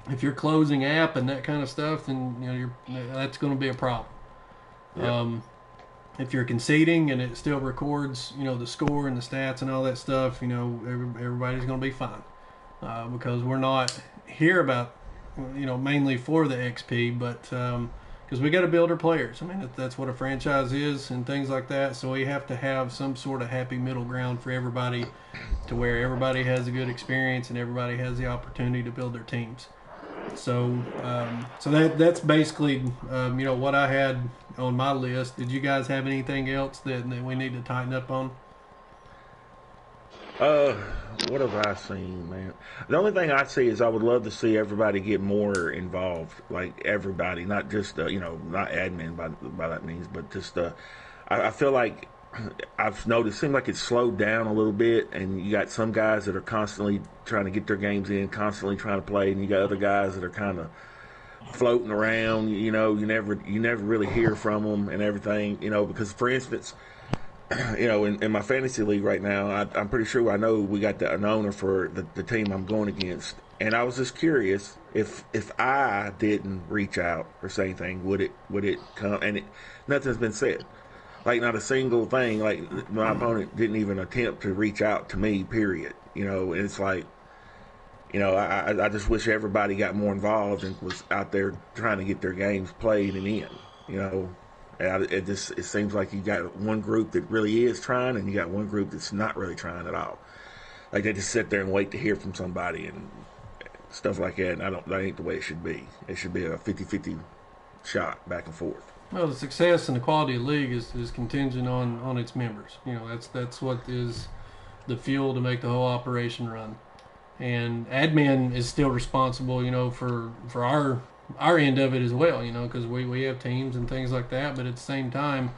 if you're closing app and that kind of stuff, then that's going to be a problem. Yep. If you're conceding and it still records, the score and the stats and all that stuff, everybody's going to be fine, because we're not here about, mainly for the XP, but because we got to build our players. I mean, that's what a franchise is and things like that. So we have to have some sort of happy middle ground for everybody, to where everybody has a good experience and everybody has the opportunity to build their teams. So that's basically what I had on my list. Did you guys have anything else that we need to tighten up on? What have I seen, man? The only thing I see is I would love to see everybody get more involved, like everybody, not just not admin by that means, but just I feel like I've noticed, it seems like it's slowed down a little bit, and you got some guys that are constantly trying to get their games in, constantly trying to play, and you got other guys that are kind of floating around. You never really hear from them and everything. Because for instance, in my fantasy league right now, I'm pretty sure I know we got an owner for the team I'm going against, and I was just curious if I didn't reach out or say anything, would it come? And nothing's been said. Like, not a single thing. Like, my opponent didn't even attempt to reach out to me, period. And it's like, I just wish everybody got more involved and was out there trying to get their games played and in. And it seems like you got one group that really is trying, and you got one group that's not really trying at all. Like, they just sit there and wait to hear from somebody and stuff like that. And that ain't the way it should be. It should be a 50-50 shot back and forth. Well, the success and the quality of the league is contingent on its members. That's what is the fuel to make the whole operation run. And admin is still responsible, for our end of it as well, because we have teams and things like that. But at the same time,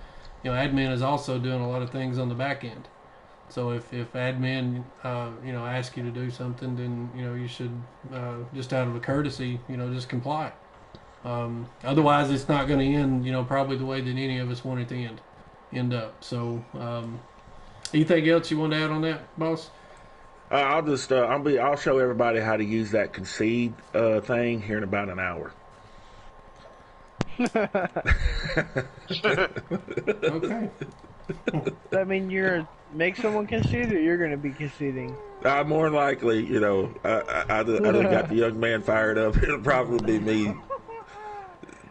admin is also doing a lot of things on the back end. So if admin, asks you to do something, then, you should, just out of a courtesy, just comply. Otherwise, it's not going to end, probably the way that any of us want it to end up. So, anything else you want to add on that, boss? I'll show everybody how to use that concede thing here in about an hour. Okay. I mean, you're make someone concede, or you're going to be conceding? More than likely, I got the young man fired up. It'll probably be me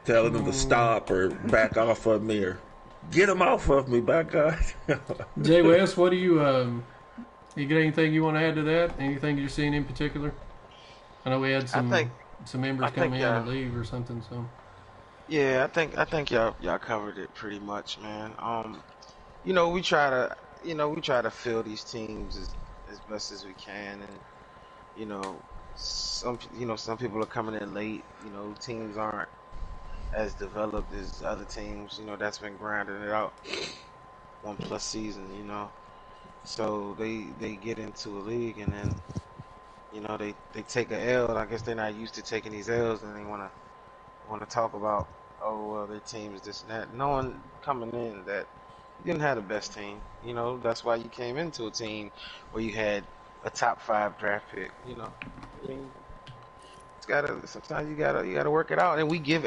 telling him to stop or back off of me, or Get them off of me, by God. Jay West, what do you got anything you want to add to that? Anything you're seeing in particular? I know we had I think some I members come think in and leave or something. So yeah, I think y'all covered it pretty much, man. You know, we try to fill these teams as best as we can, and you know, some people are coming in late. You know, teams aren't as developed as other teams. You know, that's been grinding it out 1+ season. You know, so they get into a league and then they take a L. I guess they're not used to taking these L's, and they wanna talk about, oh well, their team is this and that. No one coming in that you didn't have the best team. You know, that's why you came into a team where you had a top 5 draft pick. You know, I mean, sometimes you gotta work it out, and we give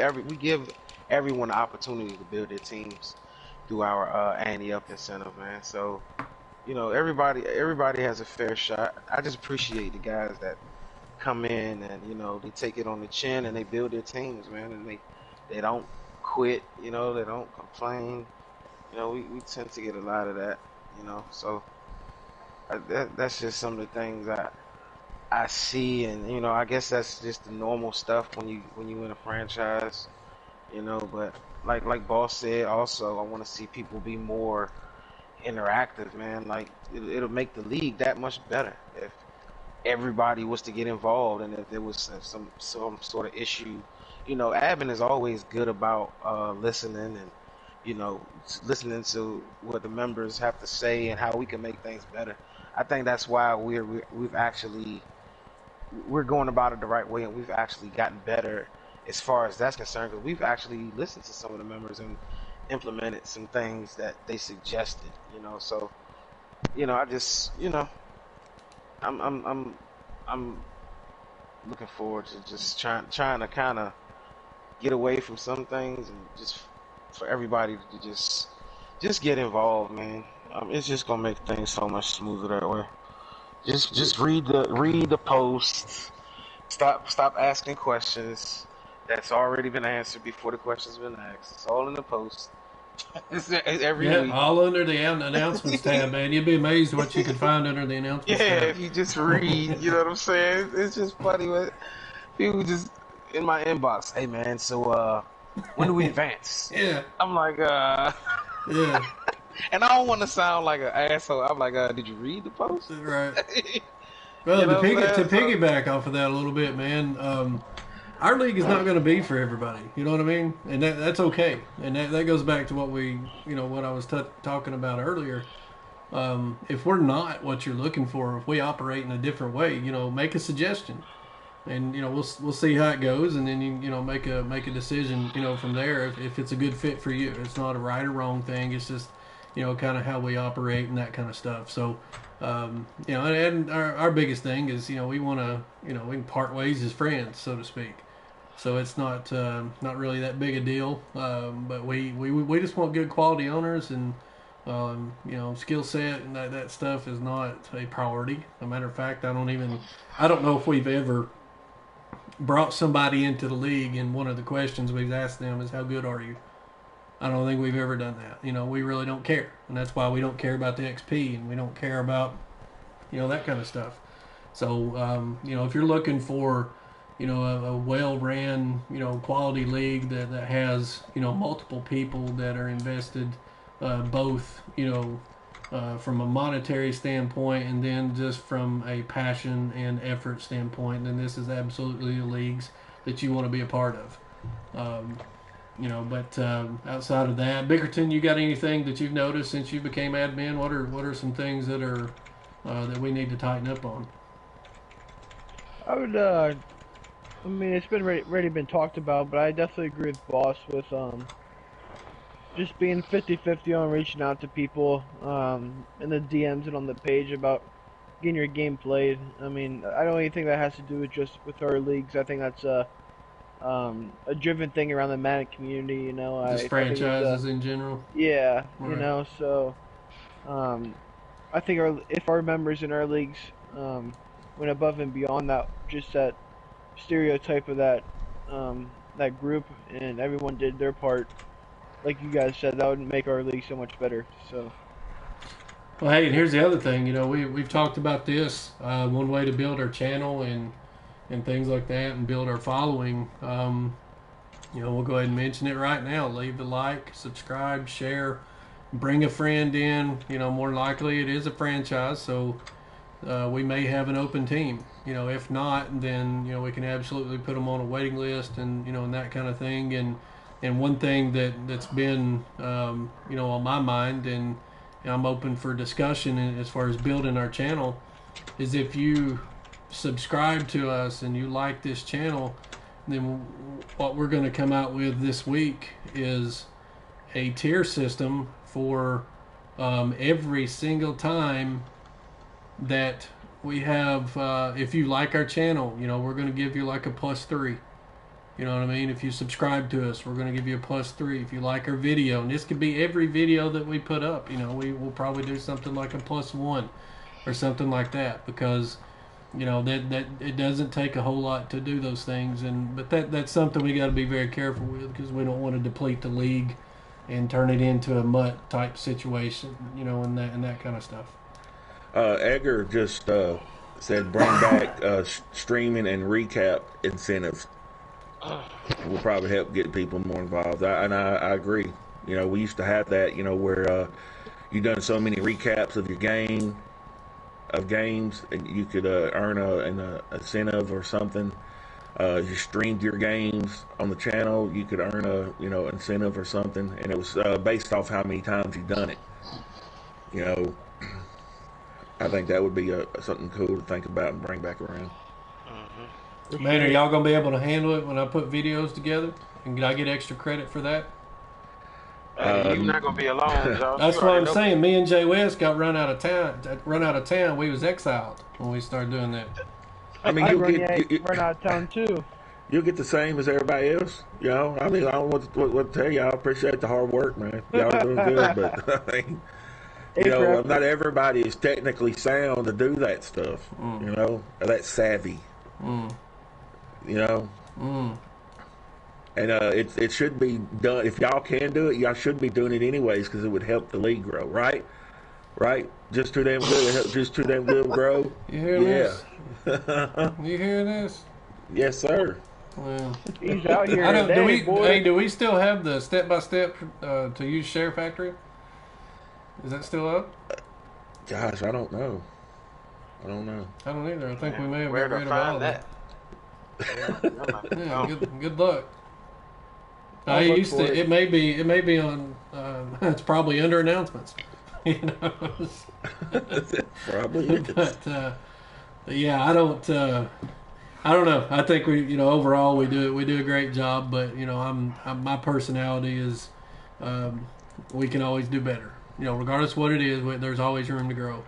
everyone the opportunity to build their teams through our ante up incentive, man. So everybody has a fair shot. I just appreciate the guys that come in and they take it on the chin and they build their teams, man, and they don't quit. They don't complain. We tend to get a lot of that. So that's just some of the things I see, and I guess that's just the normal stuff when you in a franchise. But like Boss said, also I want to see people be more interactive, man. Like it'll make the league that much better if everybody was to get involved, and if there was some sort of issue. Admin is always good about listening and listening to what the members have to say and how we can make things better. I think that's why we're going about it the right way, and we've actually gotten better as far as that's concerned, because we've actually listened to some of the members and implemented some things that they suggested. So I just I'm looking forward to just trying to kind of get away from some things and just for everybody to just get involved, man. It's just gonna make things so much smoother that way. Just read the posts. Stop asking questions that's already been answered before the question's been asked. It's all in the post. It's every yeah, week. all under the announcements tab, man. You'd be amazed what you could find under the announcements Yeah, tab. if you just read, you know what I'm saying? It's just funny when people just in my inbox, hey man, so when do we advance? Yeah, I'm like, yeah, and I don't want to sound like an asshole. I'm like, did you read the post? right. You Well, know what I'm to saying? So, piggyback off of that a little bit, man. Our league is not going to be for everybody. You know what I mean? And that's okay. And that goes back to what I was talking about earlier. If we're not what you're looking for, if we operate in a different way, make a suggestion, and we'll see how it goes, and then make a decision, from there if it's a good fit for you. It's not a right or wrong thing. It's just kind of how we operate and that kind of stuff. So and our biggest thing is we want to we can part ways as friends, so to speak. So it's not really that big a deal. But we just want good quality owners, and skill set and that stuff is not a priority. As a matter of fact, I don't know if we've ever brought somebody into the league and one of the questions we've asked them is, how good are you? I don't think we've ever done that. We really don't care, and that's why we don't care about the XP, and we don't care about that kind of stuff. So if you're looking for a well-ran quality league that has multiple people that are invested, both from a monetary standpoint and then just from a passion and effort standpoint, then this is absolutely the leagues that you want to be a part of. But outside of that, Bickerton, you got anything that you've noticed since you became admin? What are some things that are that we need to tighten up on? I would, I mean, it's been already been talked about, but I definitely agree with Boss with just being 50-50 on reaching out to people in the DMs and on the page about getting your game played. I mean, I don't even think that has to do with just with our leagues. I think that's a driven thing around the Manic community. Just I think franchises in general. yeah, Right. so I think if our members in our leagues went above and beyond that, just that stereotype of that that group, and everyone did their part, like you guys said, that would make our league so much better. So. Well, hey, and here's the other thing. We've talked about this. One way to build our channel and things like that, and build our following. We'll go ahead and mention it right now. Leave a like, subscribe, share, bring a friend in. More likely it is a franchise, so we may have an open team. If not, then we can absolutely put them on a waiting list, and that kind of thing. And one thing that's been on my mind, and I'm open for discussion as far as building our channel, is if you subscribe to us and you like this channel, then what we're going to come out with this week is a tier system for every single time that we have. If you like our channel, we're going to give you like a +3. You know what I mean? If you subscribe to us, we're going to give you a +3. If you like our video, and this could be every video that we put up, we will probably do something like a +1 or something like that, because that it doesn't take a whole lot to do those things, but that's something we got to be very careful with, because we don't want to deplete the league and turn it into a mutt type situation, and that kind of stuff. Edgar just said bring back streaming and recap incentives. Will probably help get people more involved. I agree. We used to have that. Where you done so many recaps of your games, and you could earn an incentive or something. You streamed your games on the channel, you could earn a incentive or something, and it was based off how many times you've done it. I think that would be something cool to think about and bring back around. Man, are y'all gonna be able to handle it when I put videos together? And did I get extra credit for that? You're not gonna be alone, Joe. That's what I'm saying. Me and Jay West got run out of town. We was exiled when we started doing that. I mean, you run out of town too. You'll get the same as everybody else. I mean, I don't know what to tell you. I appreciate the hard work, man. Y'all are doing good, but I mean, not everybody is technically sound to do that stuff. That's savvy. And it should be done. If y'all can do it, y'all should be doing it anyways, because it would help the league grow, right? Just too damn good. Just too damn good grow. You hear this? You hear this? Yes, sir. Well, he's out here. Do we still have the step-by-step to use Share Factory? Is that still up? Gosh, I don't know. I don't either. I think we may have Where got to rid of all find that? Yeah, good luck. It may be on. It's probably under announcements. Probably. But yeah, I don't know. I think we, overall we do a great job. But my personality is, we can always do better. Regardless of what it is, there's always room to grow,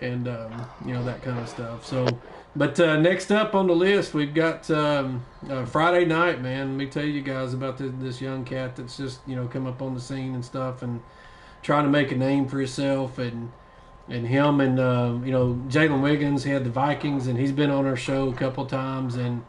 and that kind of stuff. So. But next up on the list, we've got Friday night, man. Let me tell you guys about this young cat that's just, come up on the scene and stuff, and trying to make a name for himself. And him and, Jalen Wiggins, he had the Vikings, and he's been on our show a couple times. And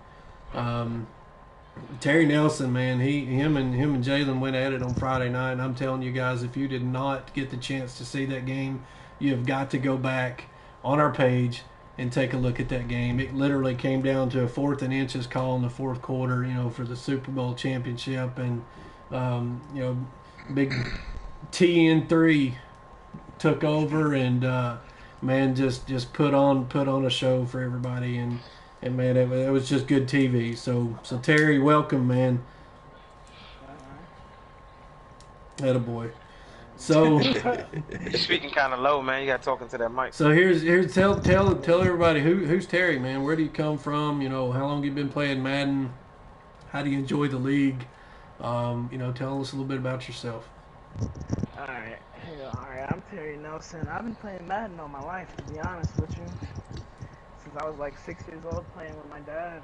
Terry Nelson, man, him and Jalen went at it on Friday night. And I'm telling you guys, if you did not get the chance to see that game, you have got to go back on our page and take a look at that game. It literally came down to a 4th and inches call in the fourth quarter, for the Super Bowl championship, and big TN3 took over, and man, just put on a show for everybody, and man, it was just good TV. So Terry, welcome, man. Attaboy. So You're speaking kind of low, man. You got talking to that mic. So here's tell everybody who's Terry, man. Where do you come from? How long you been playing Madden? How do you enjoy the league? Tell us a little bit about yourself. All right. I'm Terry Nelson. I've been playing Madden all my life, to be honest with you. Since I was like 6 years old, playing with my dad.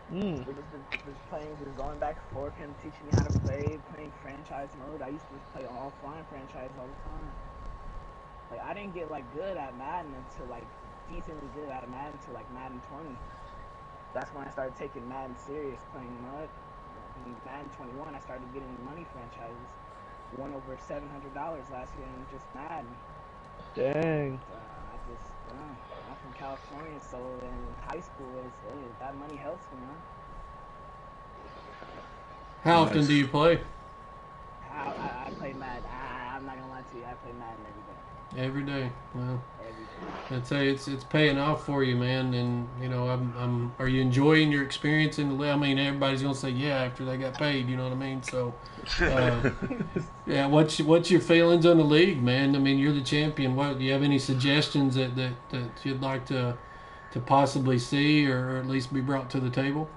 We just playing, just going back and forth, him teaching me how to play, playing franchise mode. I used to just play offline franchise all the time. Like, I didn't get like good at Madden until like decently good at Madden until like Madden 20. That's when I started taking Madden serious, playing mud. In Madden 21, I started getting money franchises. won over $700 last year in just Madden. Dang. I'm from California, so in high school, that money helps me, man. How often do you play? I play Madden. I'm not gonna lie to you. I play Madden every day. Every day. Well, Every day. I'd say it's paying off for you, man. And you know, are you enjoying your experience in the league? I mean, everybody's gonna say yeah after they got paid. You know what I mean? So, yeah. What's your feelings on the league, man? I mean, you're the champion. What do you have any suggestions that you'd like to possibly see or at least be brought to the table?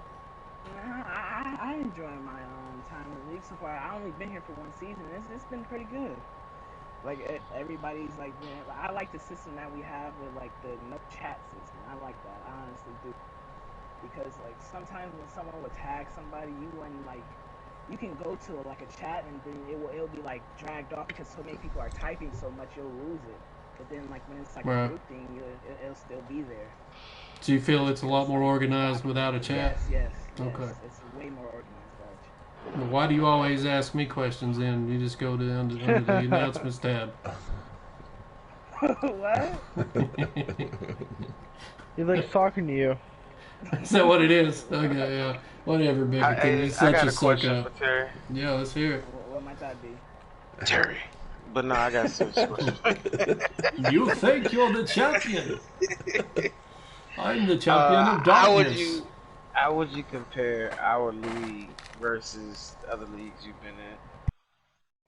I enjoy my time in the league so far. I only been here for one season. It's been pretty good. Like everybody's like, man, I like the system that we have with like the no chat system. I like that. I honestly do, because like sometimes when someone will tag somebody, you can go to like a chat and then it'll be like dragged off because so many people are typing so much you'll lose it. But then like when it's like a group thing, it'll still be there. Do you feel it's a lot more organized without a chat? Yes. Okay. It's way more organized. Well, why do you always ask me questions then? You just go down under the announcements tab. What? He likes talking to you. Is that what it is? Okay, yeah. Whatever, baby. I got a question for Terry. Yeah, let's hear it. What might that be? Terry. But no, I got a serious question. You think you're the champion? I'm the champion of darkness. How would you compare our league versus the other leagues you've been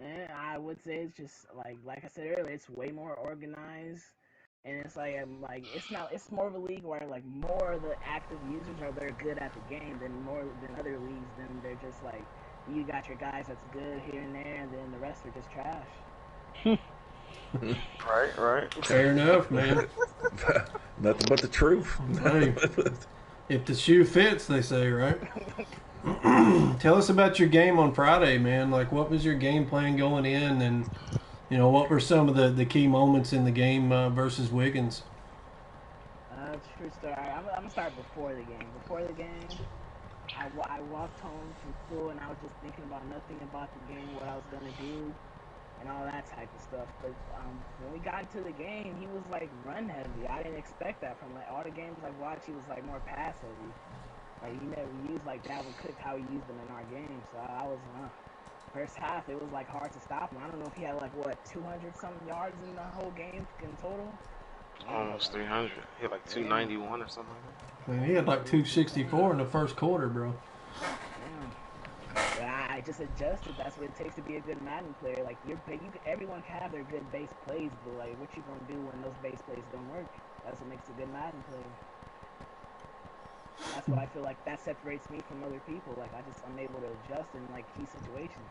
in? I would say it's just like I said earlier, it's way more organized, and it's it's more of a league where like more of the active users they're good at the game than other leagues. Then they're just like you got your guys that's good here and there, and then the rest are just trash. Right. Fair enough, man. Nothing but the truth. Hey, if the shoe fits, they say, right? Tell us about your game on Friday, man. Like, what was your game plan going in, and you know, what were some of the key moments in the game versus Wiggins? True story. I'm gonna start before the game. Before the game, I walked home from school and I was just thinking about nothing about the game, what I was gonna do, and all that type of stuff. But when we got into the game, he was like run heavy. I didn't expect that from like all the games I've watched. He was like more pass heavy. Like he never used like Dalvin Cook how he used them in our game. So I was first half it was like hard to stop him. I don't know if he had like 200 something yards in the whole game in total. Almost 300. He had like 291 or something like that. Man, he had like 264 in the first quarter, bro. But I just adjusted. That's what it takes to be a good Madden player. Like everyone can have their good base plays, but like what you gonna do when those base plays don't work? That's what makes a good Madden player. That's what I feel like that separates me from other people. Like I'm able to adjust in like key situations.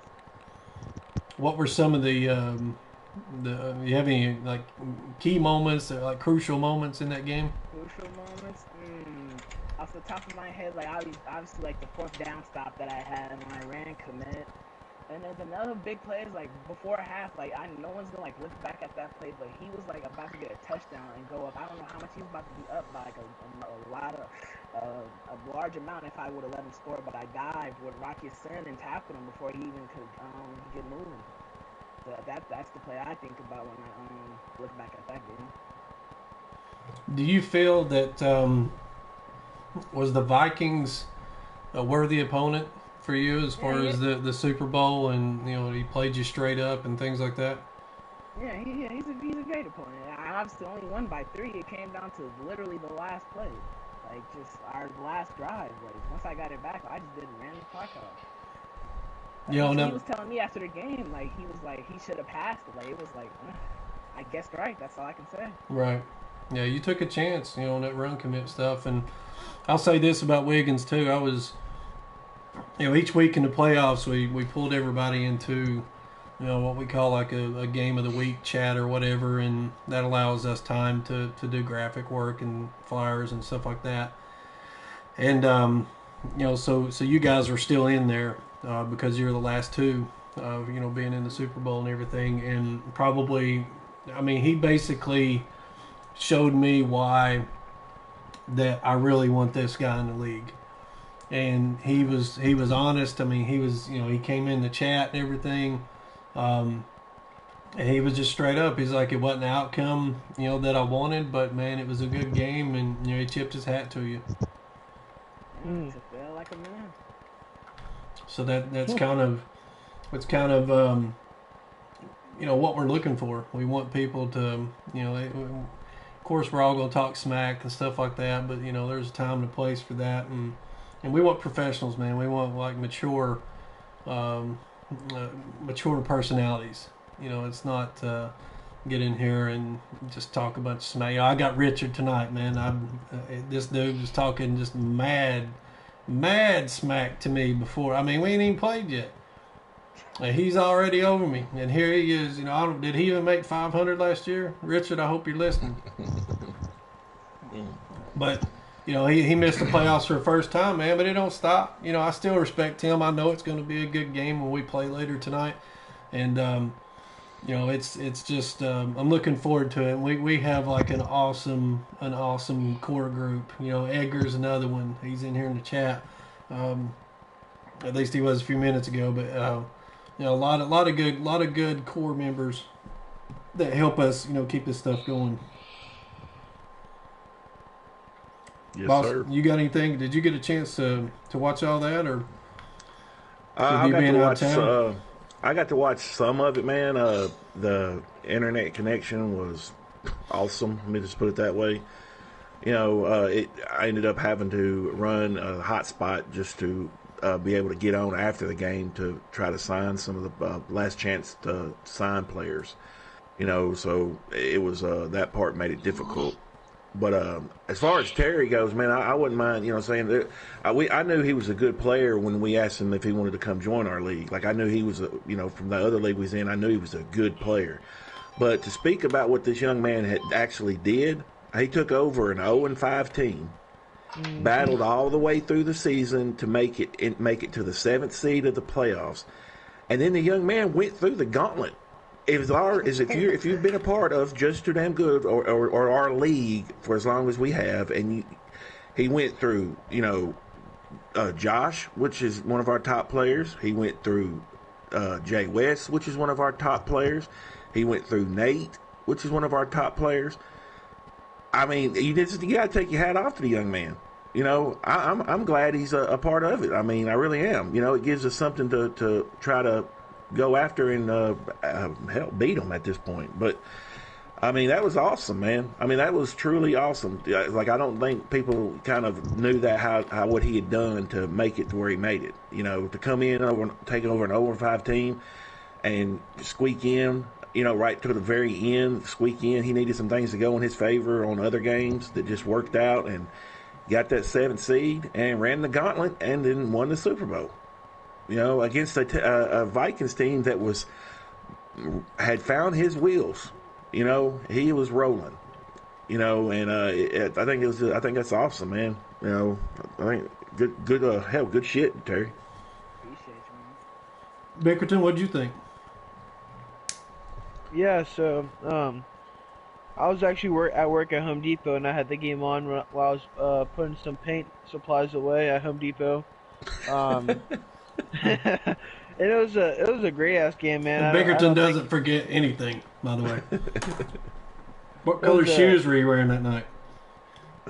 What were some of the you have any like key moments or like crucial moments in that game? Crucial moments? Off the top of my head, like obviously like the fourth down stop that I had when I ran commit. And then another big play is like before half, like no one's gonna like look back at that play, but he was like about to get a touchdown and go up. I don't know how much he was about to be up by like a large amount if I would have let him score, but I dived with Rocky Sin and tackled him before he even could get moving. So that's the play I think about when I look back at that game. Do you feel that was the Vikings a worthy opponent for you as far as the Super Bowl, and you know he played you straight up and things like that? Yeah, he's a great opponent. I obviously only won by 3. It came down to literally the last play, like just our last drive. Like once I got it back, I just didn't ran the clock out. He was telling me after the game, like he was like he should have passed it. Like it was like, I guessed right. That's all I can say. Right. Yeah, you took a chance, you know, on that run commit stuff. And I'll say this about Wiggins too. I was, you know, each week in the playoffs, we pulled everybody into, you know, what we call like a game of the week chat or whatever, and that allows us time to do graphic work and flyers and stuff like that. And you know, so you guys are still in there because you're the last two, you know, being in the Super Bowl and everything. And probably, I mean, he basically showed me why that I really want this guy in the league. And he was honest. I mean, he was, you know, he came in the chat and everything. And he was just straight up. He's like, it wasn't the outcome, that I wanted, but man, it was a good game, and he tipped his hat to you. To feel like a man. So that's kind of what we're looking for. We want people to, of course, we're all going to talk smack and stuff like that, but there's a time and a place for that, and we want professionals, man. We want like mature personalities. It's not get in here and just talk a bunch of smack. I got Richard tonight, man. This dude was talking just mad smack to me before. I mean, we ain't even played yet. He's already over me, and here he is. Did he even make 500 last year? Richard, I hope you're listening. But he missed the playoffs for the first time, man. But it don't stop. I still respect him. I know it's going to be a good game when we play later tonight, and it's just I'm looking forward to it. We have like an awesome core group. Edgar's another one. He's in here in the chat. At least he was a few minutes ago, but. A lot of good core members that help us, keep this stuff going. Yes, Boss, sir. you got anything? Did you get a chance to watch all that, or I got to watch. I got to watch some of it, man. The internet connection was awesome. Let me just put it that way. I ended up having to run a hotspot just to be able to get on after the game to try to sign some of the last chance to sign players. So it was that part made it difficult. But as far as Terry goes, man, I wouldn't mind, saying that I knew he was a good player when we asked him if he wanted to come join our league. Like I knew he was, from the other league we was in, I knew he was a good player. But to speak about what this young man had actually did, he took over an 0-5 team, battled all the way through the season to make it to the 7th seed of the playoffs, and then the young man went through the gauntlet. If you've been a part of Just Too Damn Good or our league for as long as we have, and he went through Josh, which is one of our top players. He went through Jay West, which is one of our top players. He went through Nate, which is one of our top players. I mean, you got to take your hat off to the young man. I'm glad he's a part of it. I mean, I really am. It gives us something to try to go after and help beat them at this point. But I mean, that was awesome, man. I mean, that was truly awesome. Like, I don't think people kind of knew that how what he had done to make it to where he made it. To come in take over an 0-5 team and squeak in. Right to the very end, squeak in. He needed some things to go in his favor on other games that just worked out, and got that 7th seed and ran the gauntlet and then won the Super Bowl. Against a Vikings team that had found his wheels. He was rolling. And I think that's awesome, man. I think good shit, Terry. Appreciate you, man. Bickerton, what'd you think? Yeah, so I was actually at work at Home Depot, and I had the game on while I was putting some paint supplies away at Home Depot. And it was a great ass game, man. And Bickerton doesn't forget anything, by the way. What color shoes were you wearing that night?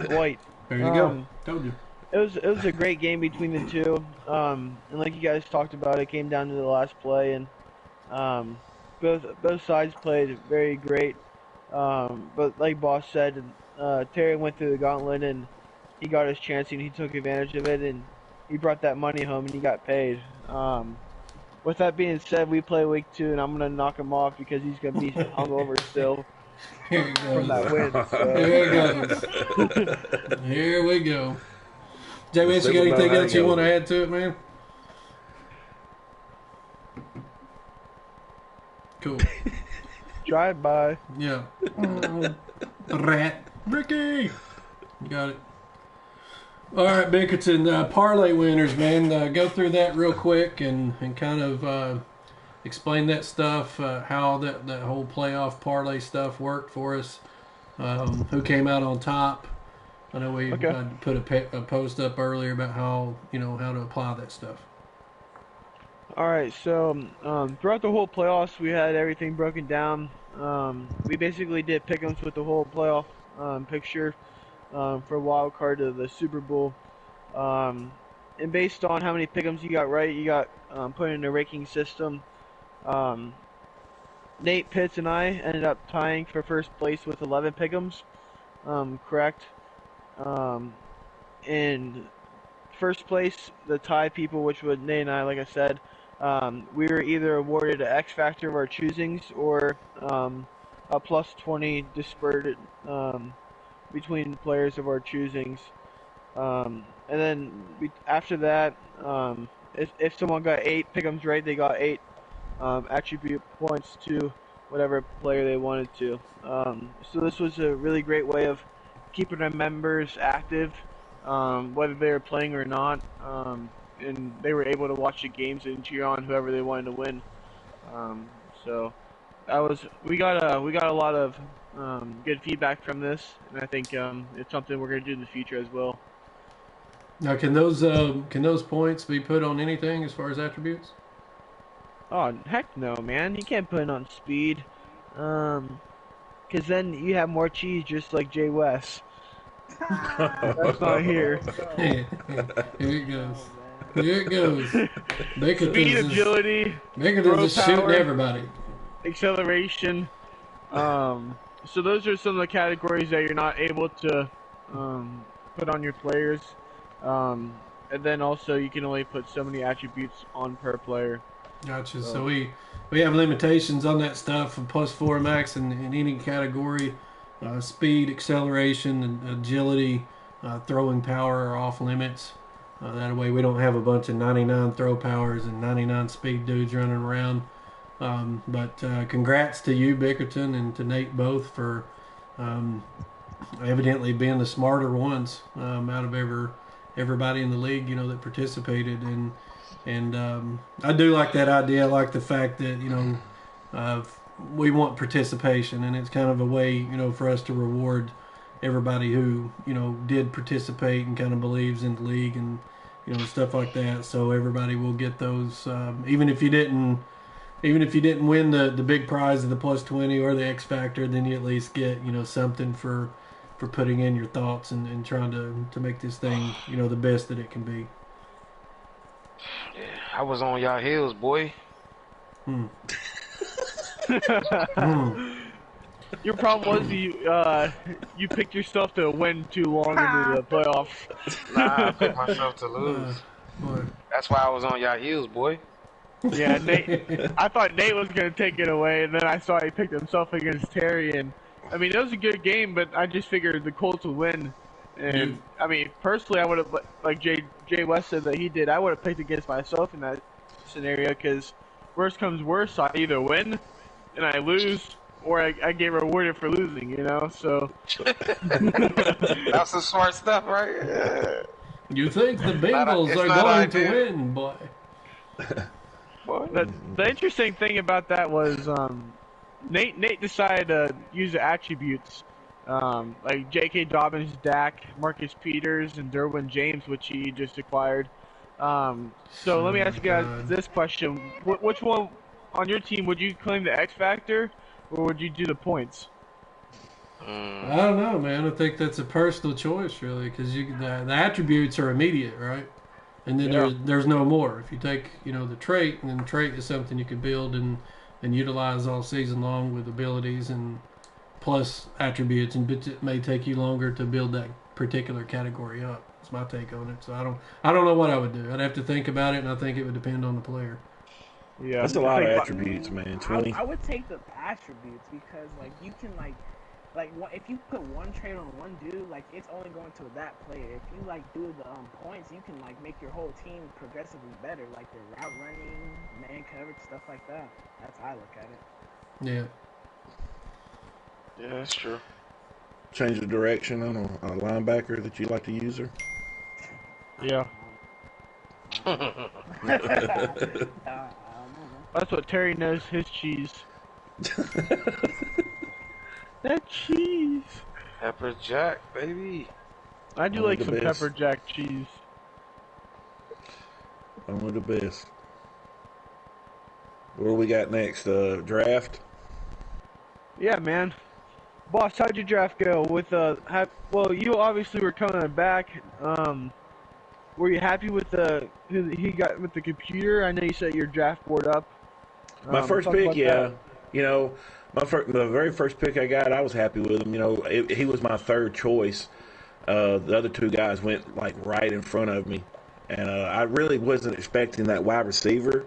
White. There you go. Told you. It was a great game between the two. And like you guys talked about, it came down to the last play, and both sides played very great. But like Boss said, Terry went through the gauntlet, and he got his chance, and he took advantage of it, and he brought that money home, and he got paid. With that being said, we play week 2, and I'm gonna knock him off because he's gonna be hungover still from that win. So. Here we go. Here we go. Jay, you got anything else you want to add to it, man? Cool. Drive by. Yeah. Rat. Ricky! You got it. All right, Bickerton, parlay winners, man. Go through that real quick and kind of explain that stuff, how that whole playoff parlay stuff worked for us, who came out on top. I know we put a post up earlier about how to apply that stuff. Alright, so throughout the whole playoffs, we had everything broken down. We basically did pick'ems with the whole playoff picture for a wild card to the Super Bowl. And based on how many pick'ems you got right, you got put in a ranking system. Nate, Pitts, and I ended up tying for first place with 11 pick'ems, correct? In first place, the tie people, which was Nate and I, like I said, we were either awarded an X Factor of our choosings or a plus 20 dispersed between players of our choosings. And then after that, if someone got 8 pick'ems right, they got 8 attribute points to whatever player they wanted to. So this was a really great way of keeping our members active, whether they were playing or not, and they were able to watch the games and cheer on whoever they wanted to win. So we got a lot of good feedback from this, and I think it's something we're gonna do in the future as well. Now, can those points be put on anything as far as attributes? Oh, heck no, man. You can't put it on speed. Because then you have more cheese just like Jay West. That's not here. Here it goes. Here it goes. Speed, agility, Throw is shooting everybody. Acceleration. So those are some of the categories that you're not able to put on your players. And then also you can only put so many attributes on per player. Gotcha. So we have limitations on that stuff of +4 max in any category. Speed, acceleration, and agility, throwing power are off limits. That way we don't have a bunch of 99 throw powers and 99 speed dudes running around. But congrats to you, Bickerton, and to Nate both for evidently being the smarter ones out of everybody in the league, that participated. And I do like that idea. I like the fact that, we want participation, and it's kind of a way, for us to reward everybody who, did participate and kind of believes in the league and, stuff like that. So everybody will get those, even if you didn't win the big prize of the +20 or the X Factor, then you at least get, something for putting in your thoughts and trying to make this thing, the best that it can be. Yeah, I was on y'all heels, boy. Your problem was you picked yourself to win too long into the playoffs. Nah, I picked myself to lose. That's why I was on y'all heels, boy. Yeah, Nate. I thought Nate was gonna take it away, and then I saw he picked himself against Terry, and I mean it was a good game, but I just figured the Colts would win. And I mean, personally, I would have, like Jay West said that he did, I would have picked against myself in that scenario, because worst comes worst, I either win and I lose, or I get rewarded for losing, so. That's some smart stuff, right? Yeah. You think the Bengals are going to win, boy. The interesting thing about that was Nate decided to use the attributes. Like J.K. Dobbins, Dak, Marcus Peters, and Derwin James, which he just acquired. So let me ask you guys this question: which one on your team would you claim the X Factor, or would you do the points? I don't know, man. I think that's a personal choice, really, because the attributes are immediate, right? And then there's no more. If you take the trait, and then the trait is something you can build and utilize all season long with abilities and plus attributes, and it may take you longer to build that particular category up. That's my take on it. So I don't know what I would do. I'd have to think about it, and I think it would depend on the player. Yeah, that's a lot of attributes, man. 20. I would take the attributes because you can if you put one trait on one dude, it's only going to that player. If you do the points, you can make your whole team progressively better, like their route running, man coverage, stuff like that. That's how I look at it. Yeah. Yeah, that's true. Change the direction on a linebacker that you like to use her. Yeah. That's what Terry knows his cheese. That cheese. Pepper jack, baby. I do like some pepper jack cheese. Only the best. What do we got next? Draft? Yeah, man. Boss, how'd your draft go? Well, you obviously were coming back. Were you happy with who he got with the computer? I know you set your draft board up. My first Talk pick, about yeah. that. You know, the very first pick I got, I was happy with him. You know, he was my third choice. The other two guys went like right in front of me, and I really wasn't expecting that wide receiver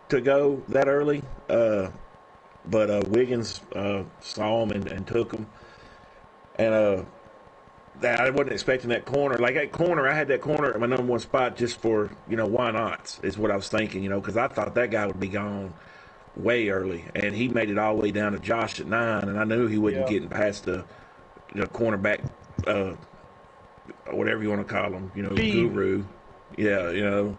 to go that early. But Wiggins saw him and took him, and that I wasn't expecting that corner. Like that corner, I had that corner at my number one spot just for why not? Is what I was thinking. Because I thought that guy would be gone way early, and he made it all the way down to Josh at 9, and I knew he wasn't Yeah. getting past the cornerback, whatever you want to call him, Steve. guru. Yeah.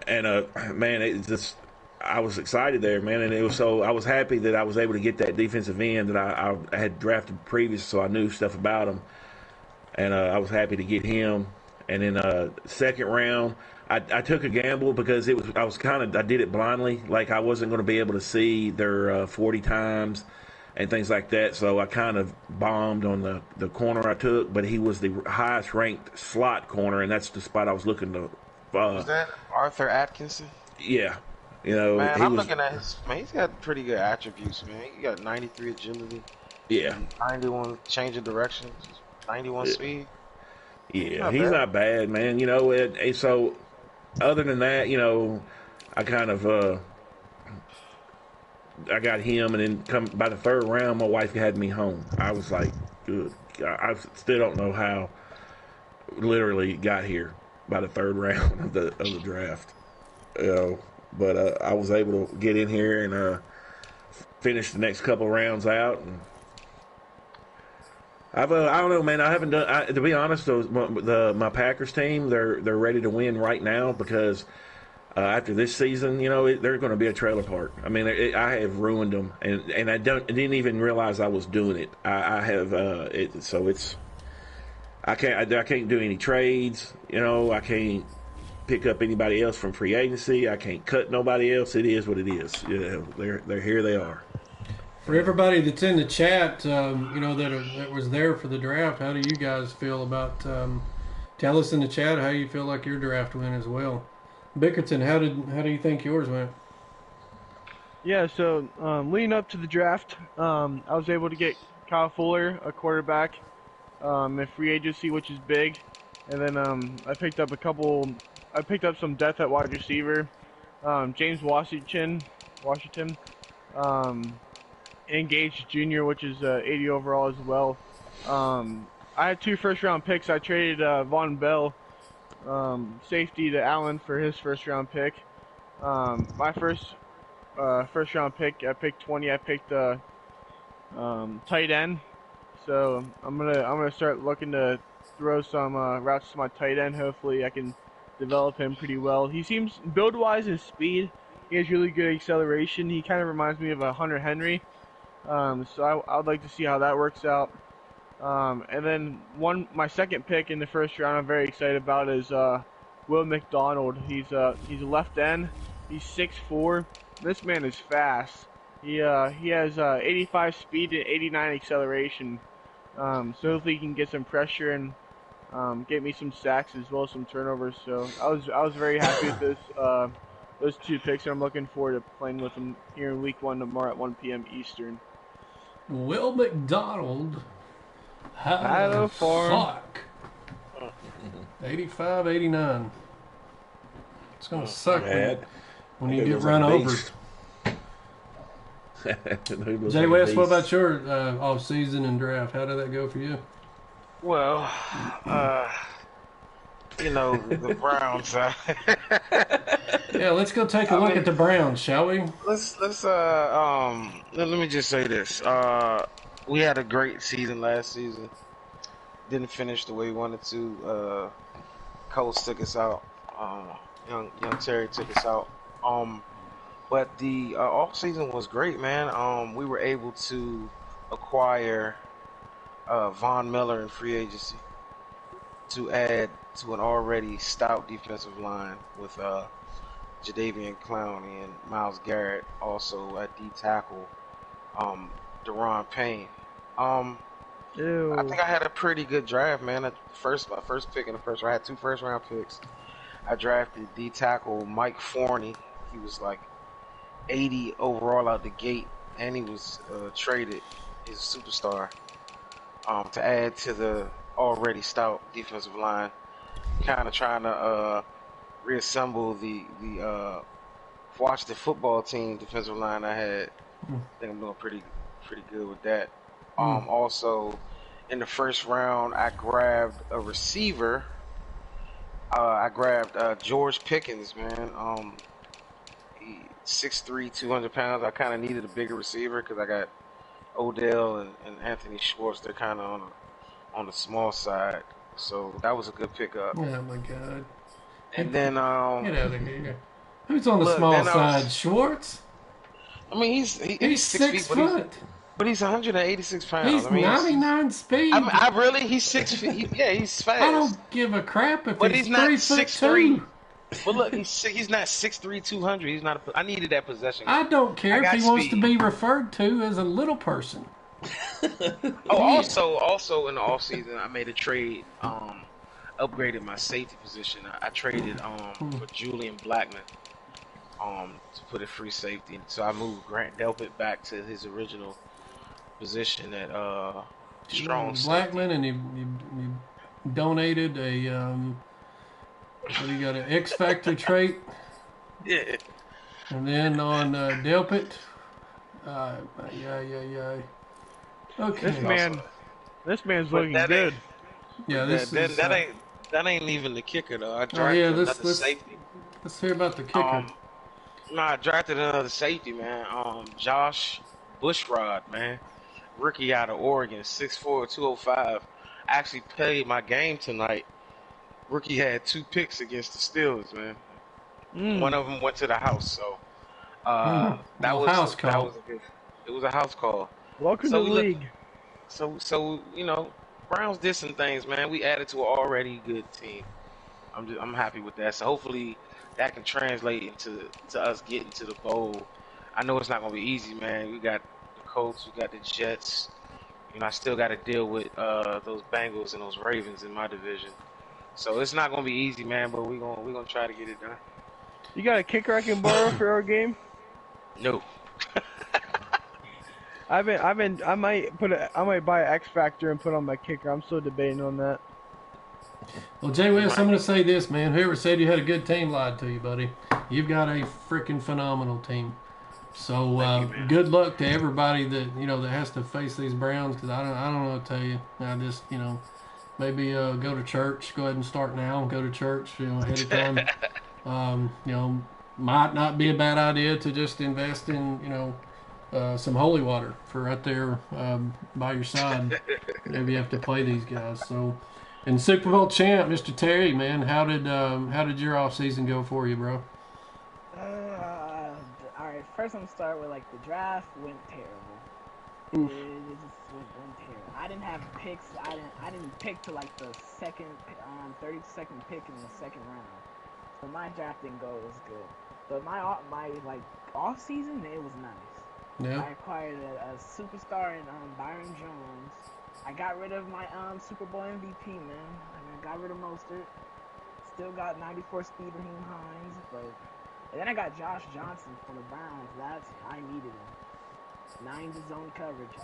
And man, it just I was excited there, man, and I was happy that I was able to get that defensive end that I had drafted previous, so I knew stuff about him, and I was happy to get him. And then second round, I took a gamble because I did it blindly, like I wasn't going to be able to see their 40 times and things like that. So I kind of bombed on the corner I took, but he was the highest ranked slot corner, and that's the spot I was looking to. Was that Arthur Atkinson? Yeah, Man, he I'm was. looking at his. Man, he's got pretty good attributes, man. He got 93 agility, Yeah, 91 change of direction, 91 speed. yeah, Not he's bad. not bad, man. So other than that, I kind of I got him, and then come by the third round, my wife had me home. I was like, good. I still don't know how. Literally got here by the third round of the draft. But I was able to get in here and finish the next couple rounds out. And I don't know, man. I haven't done. To be honest, my Packers team, they're ready to win right now because after this season, they're going to be a trailer park. I mean, I have ruined them, and I didn't even realize I was doing it. I have so it's. I can't do any trades. I can't pick up anybody else from free agency. I can't cut nobody else. It is what it is. They're here. They are. For everybody that's in the chat, that was there for the draft, how do you guys feel about? Tell us in the chat how you feel like your draft went as well. Bickerton, how do you think yours went? Yeah, so leading up to the draft, I was able to get Kyle Fuller, a quarterback, in free agency, which is big. And then I picked up some depth at wide receiver. James Washington, and Gage Jr., which is 80 overall as well. I had 2 first-round picks. I traded Von Bell, safety, to Allen for his first-round pick. My first-round pick, I picked 20. I picked tight end. So I'm gonna start looking to throw some routes to my tight end. Hopefully, I can develop him pretty well. He seems build-wise and speed. He has really good acceleration. He kind of reminds me of a Hunter Henry. So I would like to see how that works out. And then my second pick in the first round I'm very excited about is Will McDonald. He's a left end. He's 6'4". This man is fast. He has 85 speed and 89 acceleration. So hopefully he can get some pressure and get me some sacks as well as some turnovers. So I was very happy with those 2 picks, and I'm looking forward to playing with them here in week 1 tomorrow at 1 p.m. Eastern. Will McDonald Had had a a farm. suck. 85, 89. It's going to suck when you get run over. Jay West, what about your off season and draft? How did that go for you? Well, the Browns. Yeah, let's go take a look at the Browns, shall we? Let me just say this. We had a great season last season. Didn't finish the way we wanted to. Colts took us out. Young Terry took us out. But the off season was great, man. We were able to acquire Von Miller in free agency to add to an already stout defensive line with Jadeveon Clowney and Myles Garrett. Also at D tackle, Deron Payne. I Ew. think I had a pretty good draft, man. My first pick in the first round. I had 2 first-round picks. I drafted D tackle Mike Forney. He was like 80 overall out the gate, and he was traded. He's a superstar. To add to the already stout defensive line, kind of trying to reassemble the Washington football team defensive line I had. I think I'm doing pretty good with that. Also, in the first round, I grabbed a receiver. I grabbed George Pickens, man. 6'3", 200 pounds. I kind of needed a bigger receiver because I got Odell and Anthony Schwartz. They're kind of on the small side, so that was a good pickup. Oh my God! And then Get out of here. Who's on the look, small then side? Schwartz? I mean, he's 6 feet, foot. but he's 186 pounds. He's I mean, 99 speed. I really, he's 6 feet. Yeah, he's fast. I don't give a crap if But he's he's not 3'2". But look, he's not 6'3", 200. He's not. I needed that possession. I don't care if he wants to be referred to as a little person. Also in the offseason, I made a trade. Upgraded my safety position. I traded for Julian Blackman to put a free safety. So I moved Grant Delpit back to his original position at strong Blackman, and you donated a what do you got, an X Factor trait? Yeah. And then on Delpit, yeah. Okay. This man's looking good. Yeah, that ain't even the kicker though. I drafted another safety. Let's hear about the kicker. I drafted another safety, man. Josh Bushrod, man, rookie out of Oregon, 6'4", 205. Actually played my game tonight. Rookie had 2 picks against the Steelers, man. One of them went to the house, so that was a good. It was a house call. Welcome to the league. So you know, Browns did some things, man. We added to an already good team. I'm happy with that. So hopefully that can translate into us getting to the bowl. I know it's not gonna be easy, man. We got the Colts, we got the Jets. You know, I still got to deal with those Bengals and those Ravens in my division. So it's not gonna be easy, man. But we're gonna try to get it done. You got a kicker I can borrow for our game? No. I might buy an X Factor and put on my kicker. I'm still debating on that. Well, Jay West, I'm going to say this, man. Whoever said you had a good team lied to you, buddy. You've got a freaking phenomenal team. So good luck to everybody that that has to face these Browns. Because I don't know what to tell you. I just maybe go to church. Go ahead and start now. Go to church ahead of time. Might not be a bad idea to just invest in some holy water for right there by your side whenever you have to play these guys. So, and Super Bowl champ, Mr. Terry, man, how did your off season go for you, bro? All right, first I'm gonna start with the draft went terrible. It just went terrible. I didn't have picks. I didn't pick to the second 32nd pick in the second round. So my draft didn't go as good. But my off season, it was nice. Yeah. I acquired a superstar in Byron Jones. I got rid of my Super Bowl MVP, man. I got rid of Mostert. Still got 94 speed Raheem Hines, and then I got Josh Johnson for the Browns. I needed him. 9 zone coverage.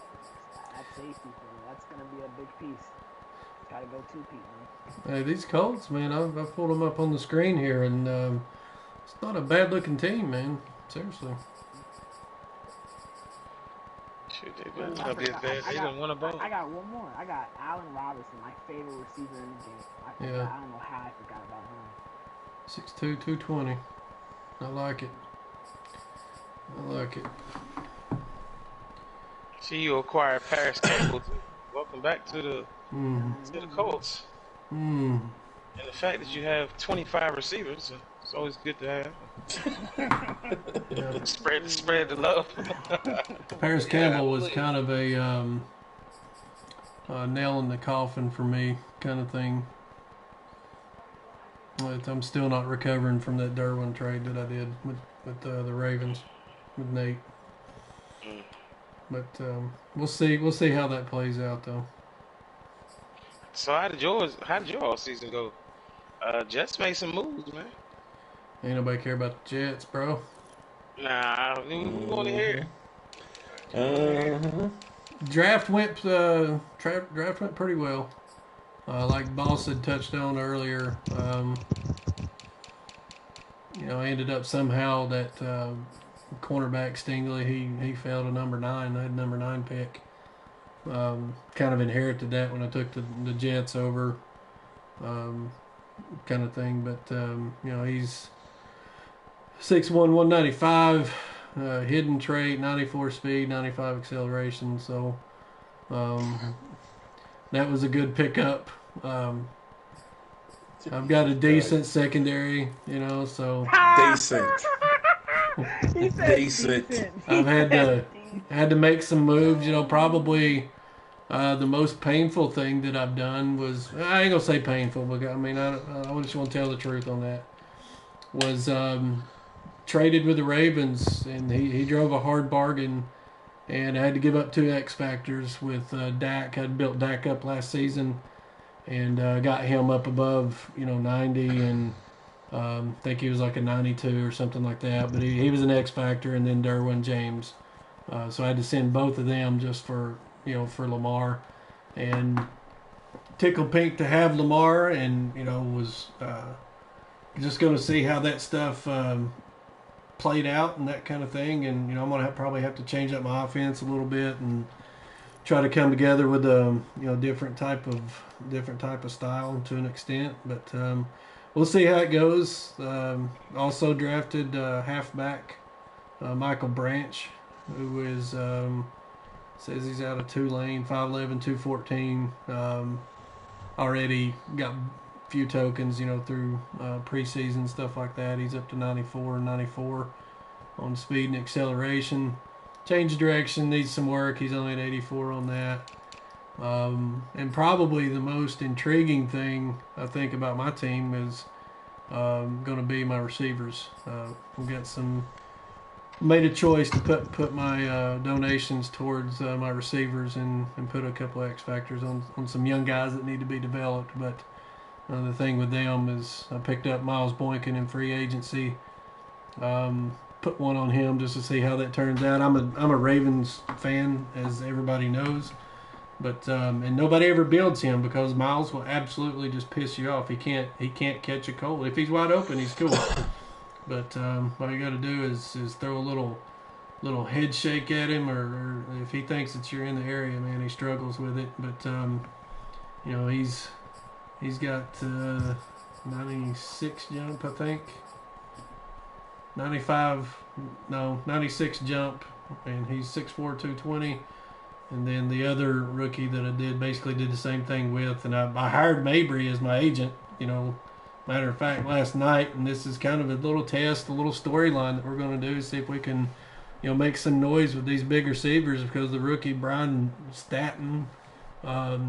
That's safety for me. That's gonna be a big piece. Gotta go 2-peat, man. Hey, these Colts, man, I pulled them up on the screen here, and it's not a bad looking team, man. Seriously. They didn't win a bowl. I got one more. I got Allen Robinson, my favorite receiver in the game. I don't know how I forgot about him. 6'2", 220. I like it. See, you acquired Paris Campbell. Welcome back to the Colts. And the fact that you have 25 receivers, it's always good to have. Spread the love. Paris Campbell was kind of a nail in the coffin for me kind of thing. I'm still not recovering from that Derwin trade that I did with the Ravens with Nate. But we'll see. We'll see how that plays out, though. So how did your all season go? Jets made some moves, man. Ain't nobody care about the Jets, bro. Nah, we want to hear it. Draft went pretty well. Like Boss had touched on earlier, I ended up somehow that cornerback Stingley he fell to number 9. I had number 9 pick. Kind of inherited that when I took the Jets over, kind of thing. But he's 6'1", 195, hidden trait, 94 speed, 95 acceleration. So that was a good pickup. I've got a decent secondary, so decent. Decent. I've had to make some moves. Probably the most painful thing that I've done was, I ain't gonna say painful, but I mean I just want to tell the truth on that. Was traded with the Ravens, and he drove a hard bargain, and I had to give up 2 X factors with Dak. I'd built Dak up last season, and got him up above 90, and I think he was like a 92 or something like that. But he was an X factor, and then Derwin James. So I had to send both of them just for Lamar, and tickled pink to have Lamar, and was just going to see how that stuff played out and that kind of thing. And I'm going to probably have to change up my offense a little bit and try to come together with a different type of style to an extent. But we'll see how it goes. Also drafted halfback Michael Branch, who is says he's out of Tulane, 5'11", 214. Already got a few tokens, through preseason, stuff like that. He's up to 94 on speed and acceleration. Change direction, needs some work. He's only at 84 on that. And probably the most intriguing thing I think about my team is going to be my receivers. We've got made a choice to put my donations towards my receivers and put a couple of X factors on some young guys that need to be developed. But the thing with them is I picked up Miles Boykin in free agency. Put one on him just to see how that turns out. I'm a Ravens fan, as everybody knows, but and nobody ever builds him because Miles will absolutely just piss you off. He can't catch a cold. If he's wide open, he's cool. But all you got to do is throw a little head shake at him, or if he thinks that you're in the area, man, he struggles with it. But he's got 96 jump, I think. 96 jump, and he's 6'4", 220. And then the other rookie that I basically did the same thing with, and I hired Mabry as my agent, matter of fact, last night, and this is kind of a little test, a little storyline that we're going to do, see if we can, make some noise with these big receivers, because the rookie Brian Staton, out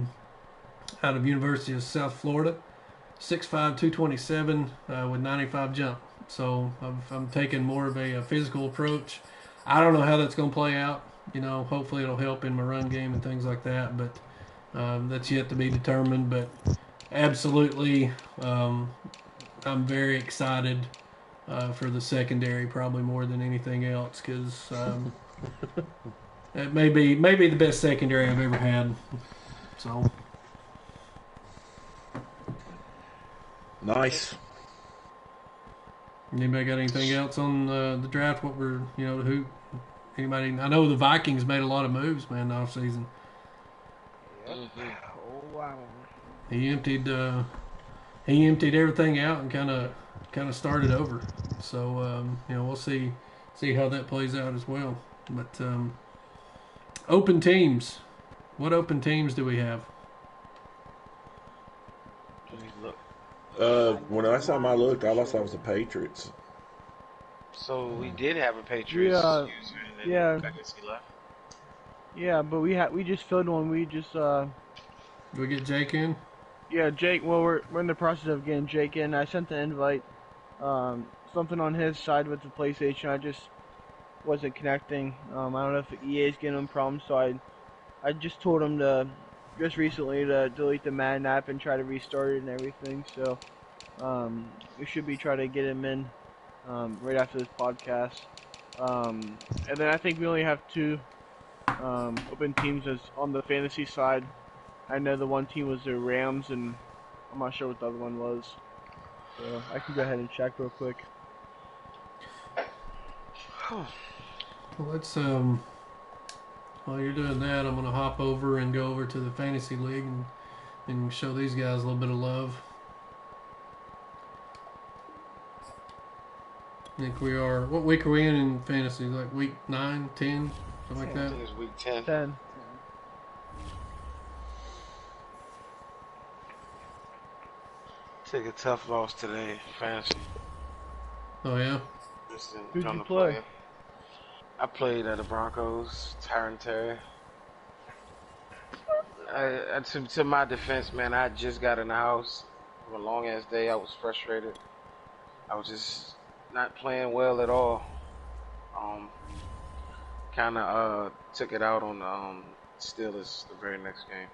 of University of South Florida, 6'5", 227 with 95 jump. So I'm taking more of a physical approach. I don't know how that's going to play out. Hopefully it'll help in my run game and things like that. But that's yet to be determined. But absolutely, I'm very excited for the secondary, probably more than anything else, because it may be the best secondary I've ever had. So nice. Anybody got anything else on the draft? What we're, anybody? I know the Vikings made a lot of moves, man, off season. Oh wow. He emptied everything out and kind of started over. So we'll see how that plays out as well. But open teams. What open teams do we have? When last time I looked, all I saw was the Patriots. So we did have a Patriots user, and then I guess he left. Yeah, but we just filled one. We just Do we get J.A.N? Yeah, Jake. Well, we're in the process of getting Jake in. I sent the invite. Something on his side with the PlayStation. I just wasn't connecting. I don't know if EA is giving him problems, so I just told him to just recently to delete the Madden app and try to restart it and everything. So we should be trying to get him in right after this podcast. And then I think we only have two open teams as on the fantasy side. I know the one team was the Rams, and I'm not sure what the other one was. So I can go ahead and check real quick. Well, let's while you're doing that, I'm gonna hop over and go over to the fantasy league and show these guys a little bit of love. I think we are. What week are we in fantasy? Like week 9, 10, something like I that. think it's week 10. 10. Take a tough loss today, fantasy. Oh yeah. Who'd you play? I played at the Broncos, Tyron Terry. To my defense, man, I just got in the house from a long ass day. I was frustrated. I was just not playing well at all. Kind of took it out on the Steelers the very next game.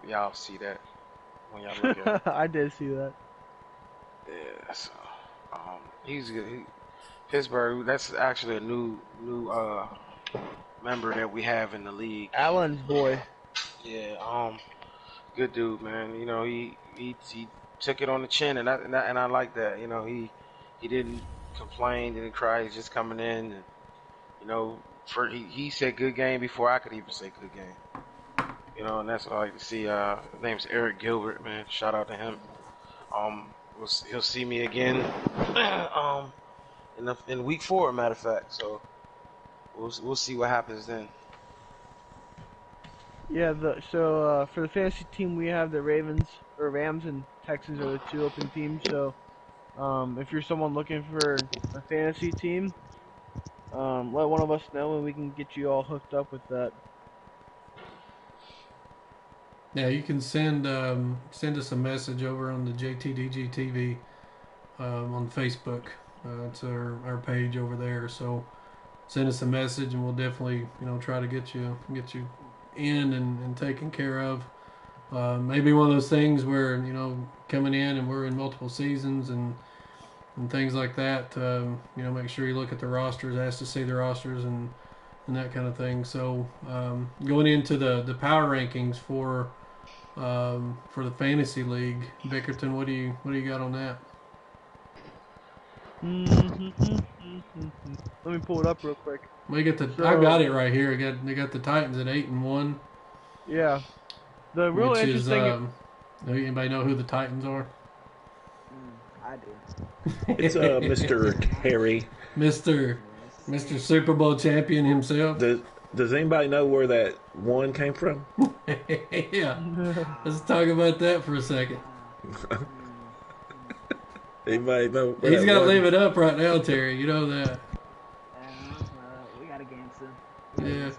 Y'all see that when y'all look at it. I did see that. Yeah, so he's good. Pittsburgh. That's actually a new member that we have in the league. Allen's boy. Yeah, good dude, man. You know, he took it on the chin, and I like that. You know, he didn't complain, didn't cry. He's just coming in, and you know, he said good game before I could even say good game. You know, and that's what I like to see. His name's Eric Gilbert, man. Shout out to him. He'll see me again in week 4, matter of fact. So we'll see what happens then. Yeah. For the fantasy team, we have the Rams and Texans are the two open teams. So if you're someone looking for a fantasy team, let one of us know and we can get you all hooked up with that. Yeah, you can send us a message over on the JTDG TV on Facebook. It's our page over there. So send us a message, and we'll definitely try to get you in and taken care of. Maybe one of those things where coming in and we're in multiple seasons and things like that. Make sure you look at the rosters, ask to see the rosters and that kind of thing. So going into the power rankings for the fantasy league, Bickerton, what do you got on that? Let me pull it up real quick. I got it right here. They got the Titans at 8-1. Yeah. The real interesting. Anybody know who the Titans are? I do. It's Mr. Terry. Mr. Super Bowl champion himself. Does anybody know where that one came from? Yeah. Let's talk about that for a second. Anybody know? He's got to leave it up right now, Terry. You know that. We got a game soon. Yeah.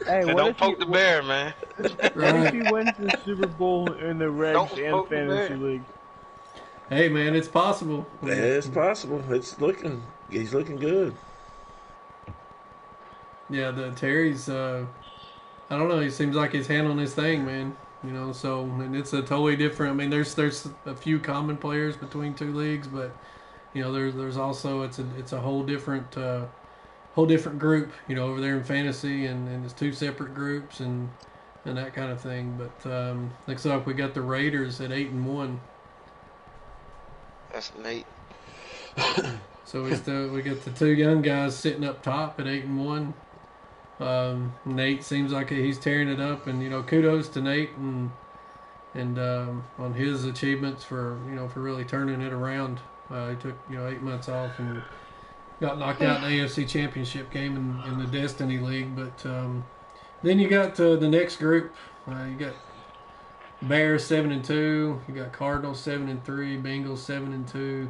Hey, Don't poke the bear, man. What if he wins the Super Bowl in the Regs and Fantasy League? Hey, man, it's possible. Yeah, it's possible. He's looking good. Yeah, Terry's. I don't know. He seems like he's handling his thing, man. So and it's a totally different. I mean, there's a few common players between two leagues, but there's also it's a whole different group. Over there in fantasy, and it's two separate groups and that kind of thing. But looks like we got the Raiders at 8-1. That's Nate. So we got the two young guys sitting up top at 8-1. Nate seems like he's tearing it up, and kudos to Nate and on his achievements for really turning it around. He took 8 months off and got knocked out in the AFC Championship game in the Destiny League. But then you got the next group. You got Bears 7-2. You got Cardinals 7-3. Bengals 7-2.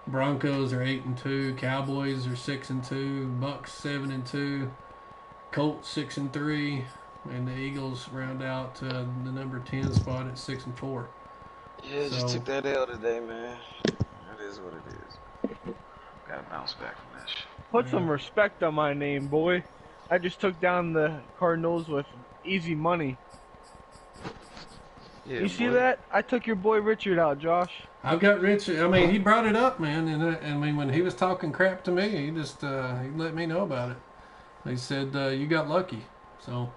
Broncos are 8-2. Cowboys are 6-2. Bucks 7-2. Colts 6-3. and the Eagles round out the number 10 spot at 6-4. Yeah, just took that L today, man. That is what it is. Gotta bounce back from that shit. Put some respect on my name, boy. I just took down the Cardinals with easy money. Yeah, you see that? I took your boy Richard out, Josh. I've got Richard. I mean, he brought it up, man. And I mean, when he was talking crap to me, he just he let me know about it. He said you got lucky. So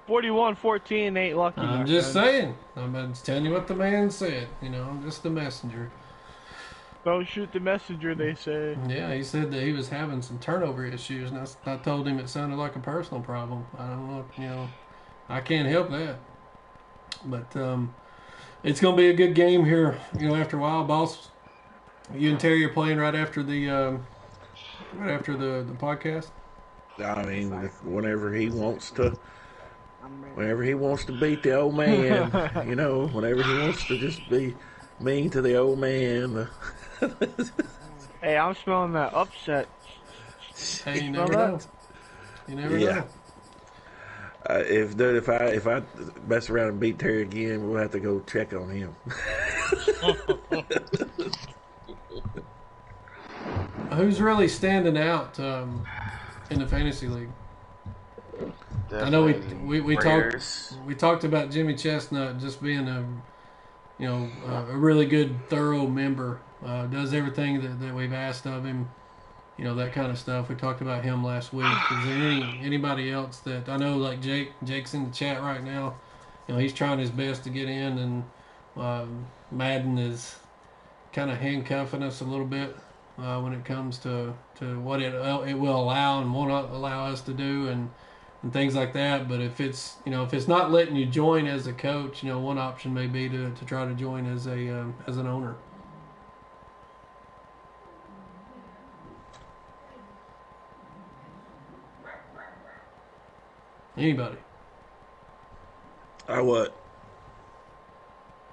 41-14 ain't lucky. I'm just saying. I'm just telling you what the man said. You know, I'm just the messenger. Don't shoot the messenger, they say. Yeah, he said that he was having some turnover issues, and I told him it sounded like a personal problem. I don't know, you know, I can't help that. But it's going to be a good game here, you know, after a while, boss. You and Terry are playing right after the podcast. I mean, whenever he wants to beat the old man, you know, whenever he wants to just be mean to the old man. Hey, I'm smelling that upset. Hey, you never know. You never know. If I mess around and beat Terry again, we'll have to go check on him. Who's really standing out in the fantasy league? Definitely I know we talked about Jimmy Chestnut just being a really good, thorough member. Does everything that we've asked of him. You know, that kind of stuff. We talked about him last week. Is there anybody else that I know? Like Jake's in the chat right now. You know, he's trying his best to get in, and Madden is kind of handcuffing us a little bit when it comes to what it will allow and won't allow us to do, and things like that. But if it's not letting you join as a coach, you know, one option may be to try to join as an owner. Anybody? What?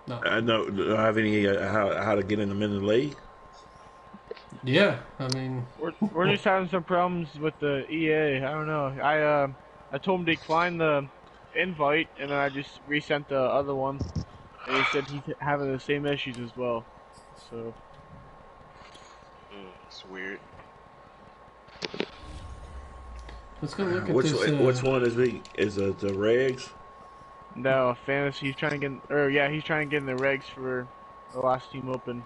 No. Do I have any how to get in the league? Yeah, I mean, we're just having some problems with the EA. I don't know. I told him to decline the invite, and then I just resent the other one, and he said he's having the same issues as well. So it's weird. Let's go look at this. Which one is he? Is it the regs? No, fantasy. He's trying to get, he's trying to get in the regs for the last team open.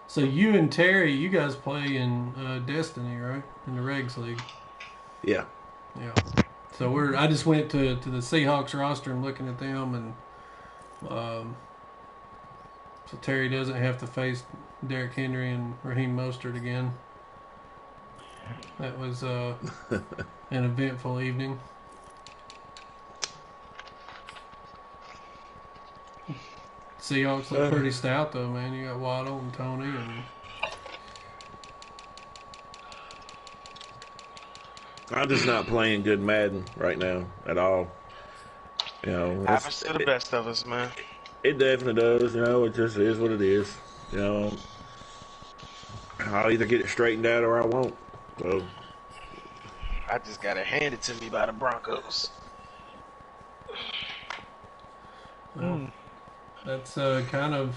So you and Terry, you guys play in Destiny, right? In the regs league. Yeah. Yeah. So I just went to the Seahawks roster and looking at them, and so Terry doesn't have to face Derrick Henry and Raheem Mostert again. That was an eventful evening. Seahawks look pretty stout though, man. You got Waddle and Tony and. I'm just not playing good Madden right now at all. You know, happens to the best of us, man. It definitely does. You know, it just is what it is. You know, I'll either get it straightened out or I won't. So I just got it handed to me by the Broncos. That's kind of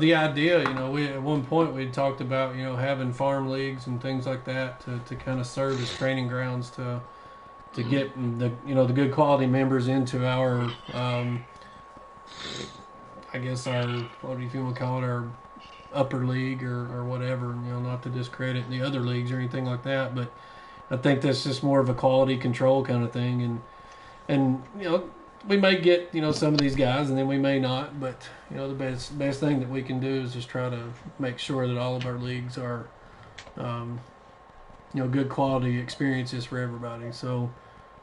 the idea. You know, we at one point we talked about, you know, having farm leagues and things like that to kind of serve as training grounds to get the good quality members into our I guess our, what do you want to call it, our upper league or whatever. You know, not to discredit the other leagues or anything like that, but I think that's just more of a quality control kind of thing, and you know. We may get, you know, some of these guys, and then we may not. But you know, the best thing that we can do is just try to make sure that all of our leagues are, you know, good quality experiences for everybody. So,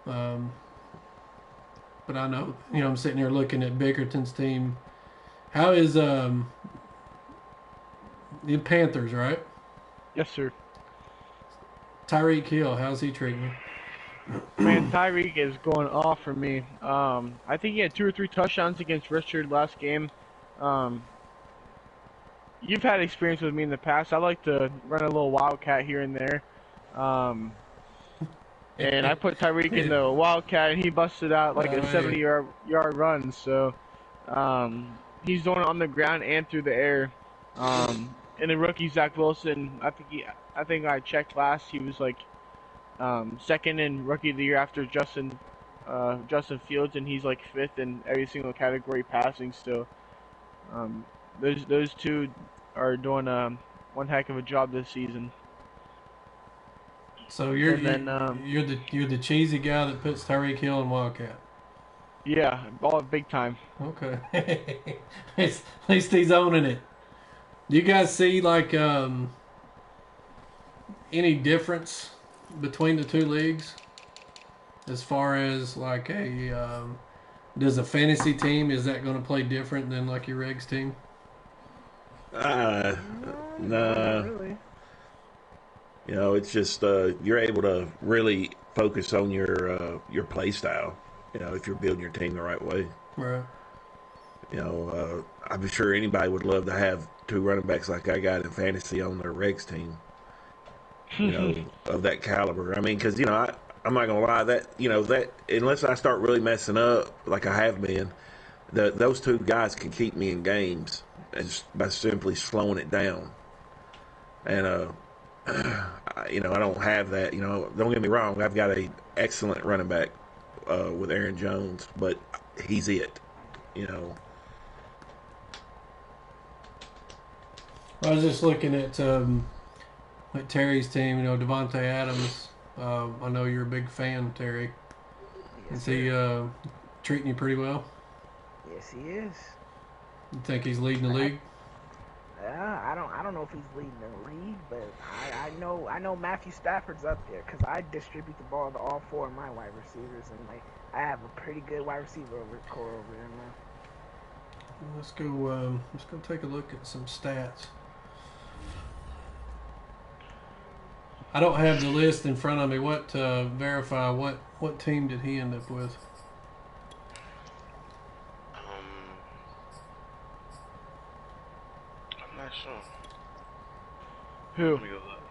but I know, you know, I'm sitting here looking at Bickerton's team. How is the Panthers, right? Yes, sir. Tyreek Hill, how's he treating you? Man, Tyreek is going off for me. I think he had 2 or 3 touchdowns against Richard last game. you've had experience with me in the past. I like to run a little wildcat here and there. And I put Tyreek in the wildcat, and he busted out like a 70-yard run. So he's doing it on the ground and through the air. And the rookie Zach Wilson, I think I checked last. He was like second in rookie of the year after Justin Fields, and he's like fifth in every single category passing. So those two are doing one heck of a job this season. So you're the cheesy guy that puts Tyreek Hill in wildcat. Yeah, all big time. Okay. At least he's owning it. Do you guys see like any difference between the two leagues as far as like does a fantasy team, is that going to play different than like your regs team? No. Really. You know, it's just you're able to really focus on your play style. You know, if you're building your team the right way. Right. You know, I'm sure anybody would love to have two running backs like I got in fantasy on their regs team. You know, of that caliber. I mean, because I'm not gonna lie, that unless I start really messing up like I have been, those two guys can keep me in games just by simply slowing it down. And I don't have that. Don't get me wrong, I've got a excellent running back with Aaron Jones, but he's it. I was just looking at Terry's team. Devontae Adams. I know you're a big fan, Terry. Yes, Is he treating you pretty well? Yes, he is. You think he's leading the league? I don't know if he's leading the league, but I know Matthew Stafford's up there because I distribute the ball to all four of my wide receivers, and like I have a pretty good wide receiver core over there now. Let's go take a look at some stats. I don't have the list in front of me. Verify what team did he end up with? I'm not sure. Who? Let me go look.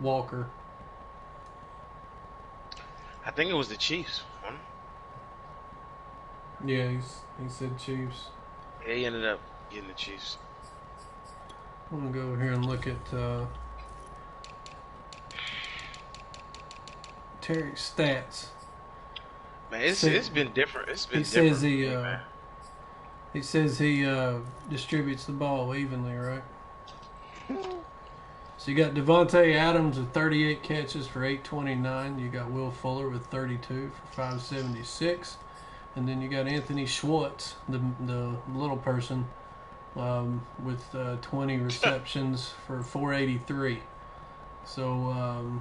Walker. I think it was the Chiefs. Yeah, he said Chiefs. He ended up getting the Chiefs. I'm gonna go over here and look at Terry's stats. Man, it's been different. It's been He different. He says he distributes the ball evenly, right? So you got Devontae Adams with 38 catches for 829. You got Will Fuller with 32 for 576. And then you got Anthony Schwartz, the little person, with 20 receptions for 483. So,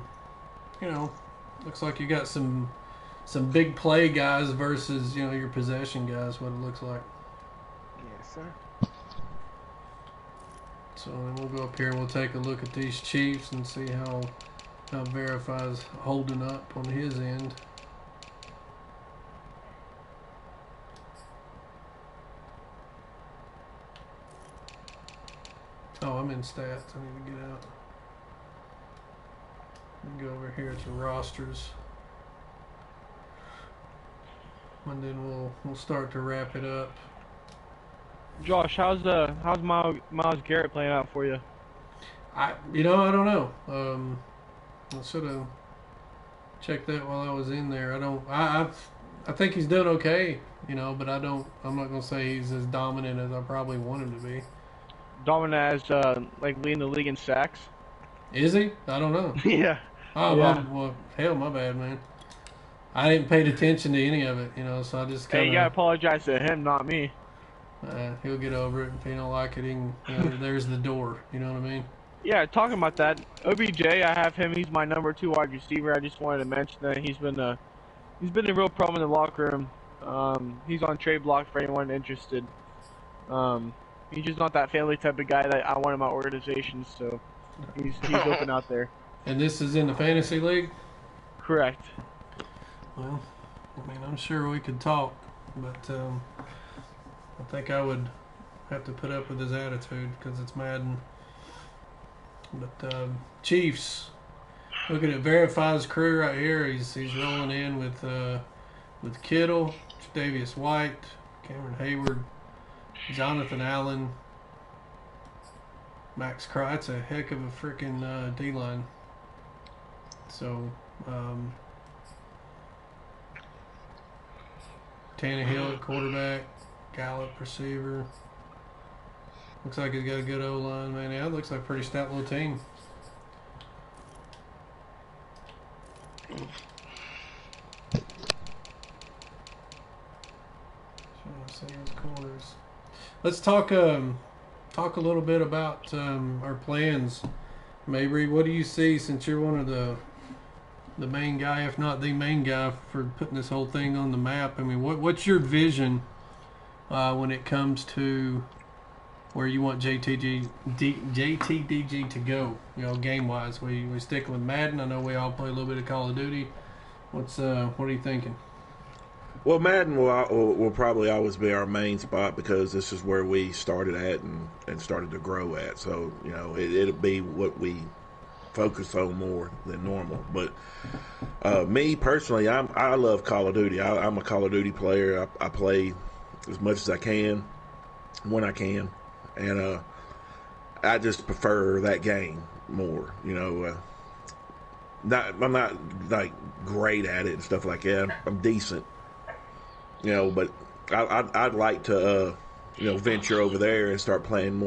looks like you got some big play guys versus, your possession guys, what it looks like. Yes, sir. So then we'll go up here and we'll take a look at these Chiefs and see how Verify's holding up on his end. Oh, I'm in stats. I need to get out. Let me go over here to rosters. And then we'll start to wrap it up. Josh, how's Myles Garrett playing out for you? I don't know. I should have checked that while I was in there. I think he's doing okay, but I'm not gonna say he's as dominant as I probably want him to be. Dominant as leading the league in sacks? Is he? I don't know. Yeah. Oh, yeah. Well, hell, my bad, man. I didn't pay attention to any of it, so I just kind of... Hey, you gotta apologize to him, not me. He'll get over it. If he don't like it, he can, there's the door. You know what I mean? Yeah, talking about that, OBJ, I have him. He's my number 2 wide receiver. I just wanted to mention that he's been a real problem in the locker room. He's on trade block for anyone interested. He's just not that family type of guy that I want in my organization, so he's open out there. And this is in the fantasy league? Correct. Well, I'm sure we could talk, but I think I would have to put up with his attitude because it's Madden. But Chiefs, looking at Verify's crew right here, he's rolling in with Kittle, Davius White, Cameron Hayward, Jonathan Allen, Max Cry. That's a heck of a freaking D-line. So, Tannehill at quarterback, Gallup receiver. Looks like he's got a good O-line, man. Yeah, it looks like a pretty stout little team. Trying to see his corners. Let's talk a little bit about our plans. Mabry, what do you see, since you're one of the main guy, if not the main guy, for putting this whole thing on the map? I mean, what's your vision when it comes to where you want JTDG to go? You know, game wise, we stick with Madden. I know we all play a little bit of Call of Duty. What are you thinking? Well, Madden will probably always be our main spot because this is where we started at and started to grow at. So, you know, it'll be what we focus on more than normal. But me personally, I love Call of Duty. I'm a Call of Duty player. I play as much as I can when I can, and I just prefer that game more. You know, I'm not like great at it and stuff like that. I'm decent. You know, but I'd like to, you know, venture over there and start playing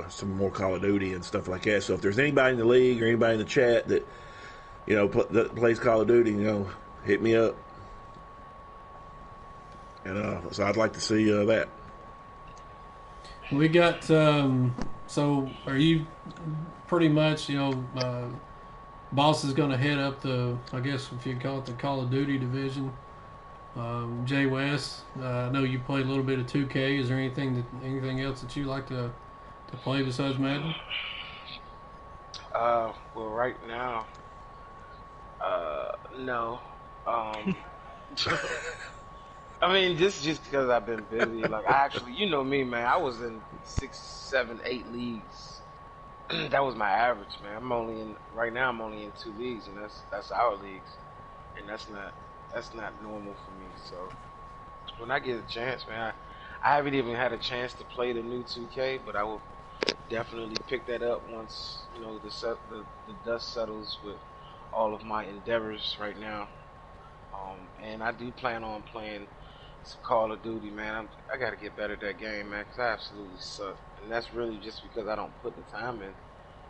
some more Call of Duty and stuff like that. So if there's anybody in the league or anybody in the chat that, you know, that plays Call of Duty, you know, hit me up. And so I'd like to see that. We got, so are you pretty much, you know, boss is going to head up I guess if you call it the Call of Duty division. Jay West, I know you play a little bit of 2K. Is there anything else that you like to play besides Madden? Well, right now, no. I mean, just because I've been busy. Like, I actually, you know me, man. I was in 6, 7, 8 leagues. That was my average, man. Right now I'm only in 2 leagues, and that's our leagues, and that's not normal for me. So when I get a chance, man, I haven't even had a chance to play the new 2K, but I will definitely pick that up once, you know, the dust settles with all of my endeavors right now. And I do plan on playing some Call of Duty, man. I got to get better at that game, man, because I absolutely suck. And that's really just because I don't put the time in.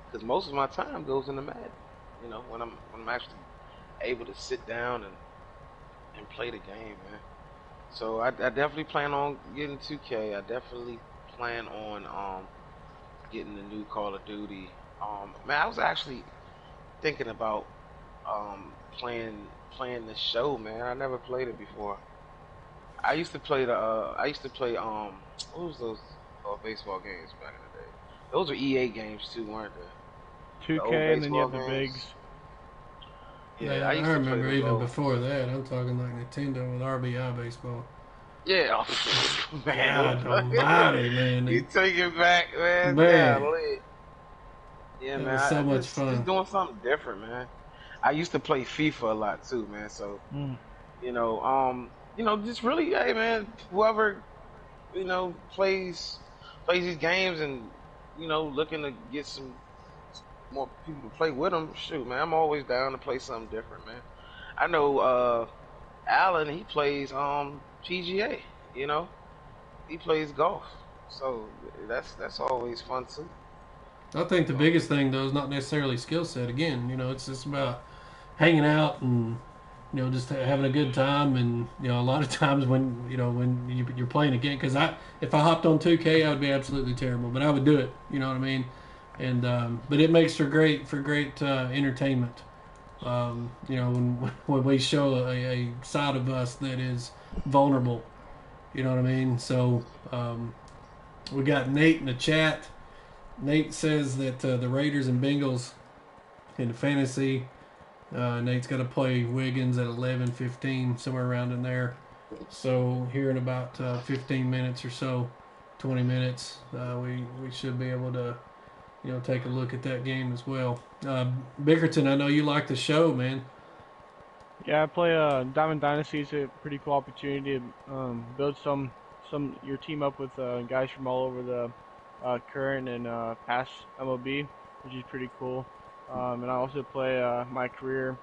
Because most of my time goes into Madden. You know, when I'm actually able to sit down and play the game, man. So I definitely plan on getting 2K. I definitely plan on getting the new Call of Duty. Man, I was actually thinking about playing the show, man. I never played it before. I used to play what was those baseball games back in the day? Those were EA games too, weren't they? 2K, and then you have the games. bigs. Yeah, I remember even before that. I'm talking like Nintendo with RBI baseball. Yeah, man. God almighty, man. You take it back, man. Man. Yeah, that man. was so much fun. Just doing something different, man. I used to play FIFA a lot too, man. So, you know, just really, hey, man, whoever, you know, plays these games and, you know, looking to get some more people to play with them, shoot, man, I'm always down to play something different, man. I know Alan, he plays PGA, you know, he plays golf, so that's always fun too. I think the biggest thing though is not necessarily skill set. Again, you know, it's just about hanging out and, you know, just having a good time. And, you know, a lot of times when you're playing a game, because if I hopped on 2K, I would be absolutely terrible, but I would do it. You know what I mean? And but it makes for great entertainment. You know, when we show a side of us that is vulnerable. You know what I mean? So we got Nate in the chat. Nate says that the Raiders and Bengals in the fantasy. Nate's got to play Wiggins at 11:15, somewhere around in there. So here in about 15 minutes or so, 20 minutes, we should be able to, take a look at that game as well. Bickerton, I know you like the show, man. Yeah, I play Diamond Dynasty. Is a pretty cool opportunity to build your team up with guys from all over the current and past MLB, which is pretty cool. And I also play my career.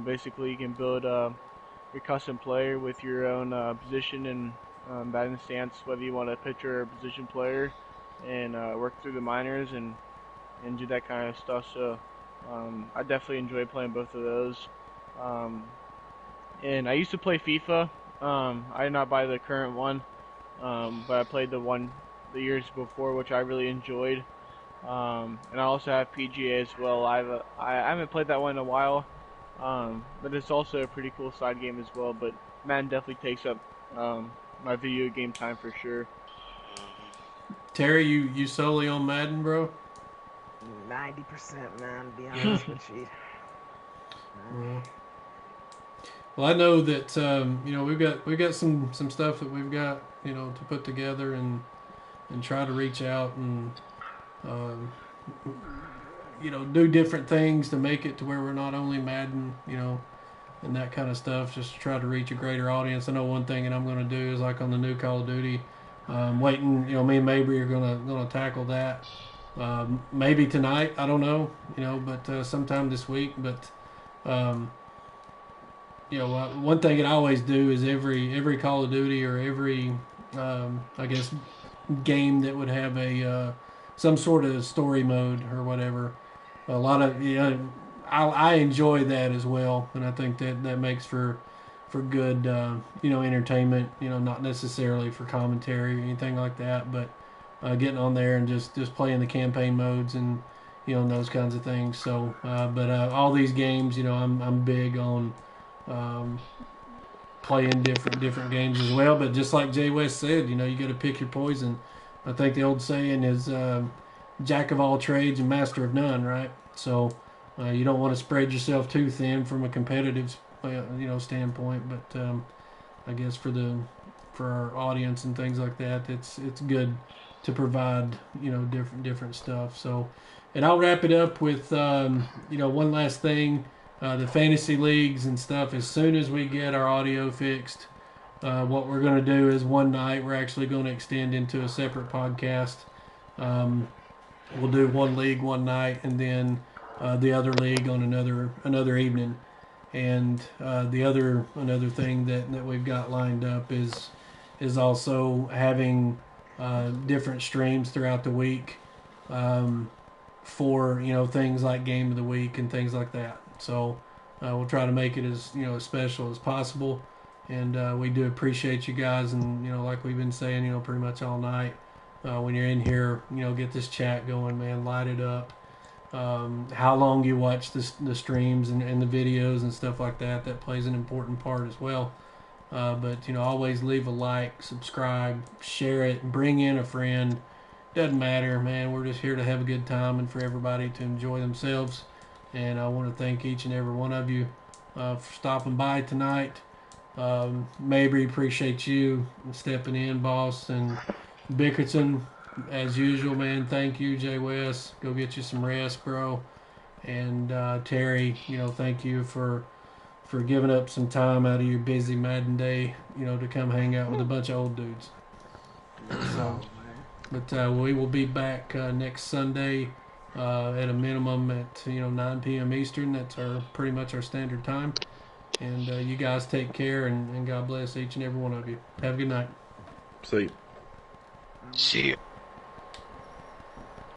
Basically, you can build your custom player with your own position and batting stance, whether you want a pitcher or position player, and work through the minors and do that kind of stuff. So I definitely enjoy playing both of those. And I used to play FIFA. I did not buy the current one, but I played the years before, which I really enjoyed. And I also have PGA as well. I haven't played that one in a while, but it's also a pretty cool side game as well. But Madden definitely takes up my video game time for sure. Terry, you solely on Madden, bro? 90%, man. To be honest with you. Well, I know that we've got some stuff that we've got to put together and try to reach out and do different things to make it to where we're not only Madden, and that kind of stuff, just to try to reach a greater audience. I know one thing that I'm going to do is like on the new Call of Duty, waiting, me and Mabry are gonna tackle that. Maybe tonight, I don't know, but sometime this week. But one thing that I always do is every Call of Duty or every I guess game that would have a some sort of story mode or whatever. A lot of I enjoy that as well, and I think that makes for good entertainment. Not necessarily for commentary or anything like that, but getting on there and just playing the campaign modes and those kinds of things. So, but all these games, I'm big on playing different games as well. But just like Jay West said, you got to pick your poison. I think the old saying is jack of all trades and master of none, right? So you don't want to spread yourself too thin from a competitive standpoint. But I guess for our audience and things like that, it's good to provide different stuff. So, and I'll wrap it up with one last thing. The fantasy leagues and stuff, as soon as we get our audio fixed, what we're going to do is one night we're actually going to extend into a separate podcast. We'll do one league one night and then the other league on another evening. And another thing that we've got lined up is also having different streams throughout the week for things like game of the week and things like that. So we'll try to make it as special as possible, and we do appreciate you guys. And like we've been saying, pretty much all night, when you're in here, get this chat going, man. Light it up. How long you watch the streams and the videos and stuff like that plays an important part as well. But always leave a like, subscribe, share it, bring in a friend. Doesn't matter, man. We're just here to have a good time and for everybody to enjoy themselves. And I want to thank each and every one of you for stopping by tonight. Mabry, appreciate you stepping in, boss. And Bickerton, as usual, man, thank you. Jay West, go get you some rest, bro. And Terry, thank you for giving up some time out of your busy Madden day, to come hang out with a bunch of old dudes. So, but we will be back next Sunday. At a minimum at 9 p.m. Eastern. That's pretty much our standard time. And you guys take care, and God bless each and every one of you. Have a good night. See you. See ya.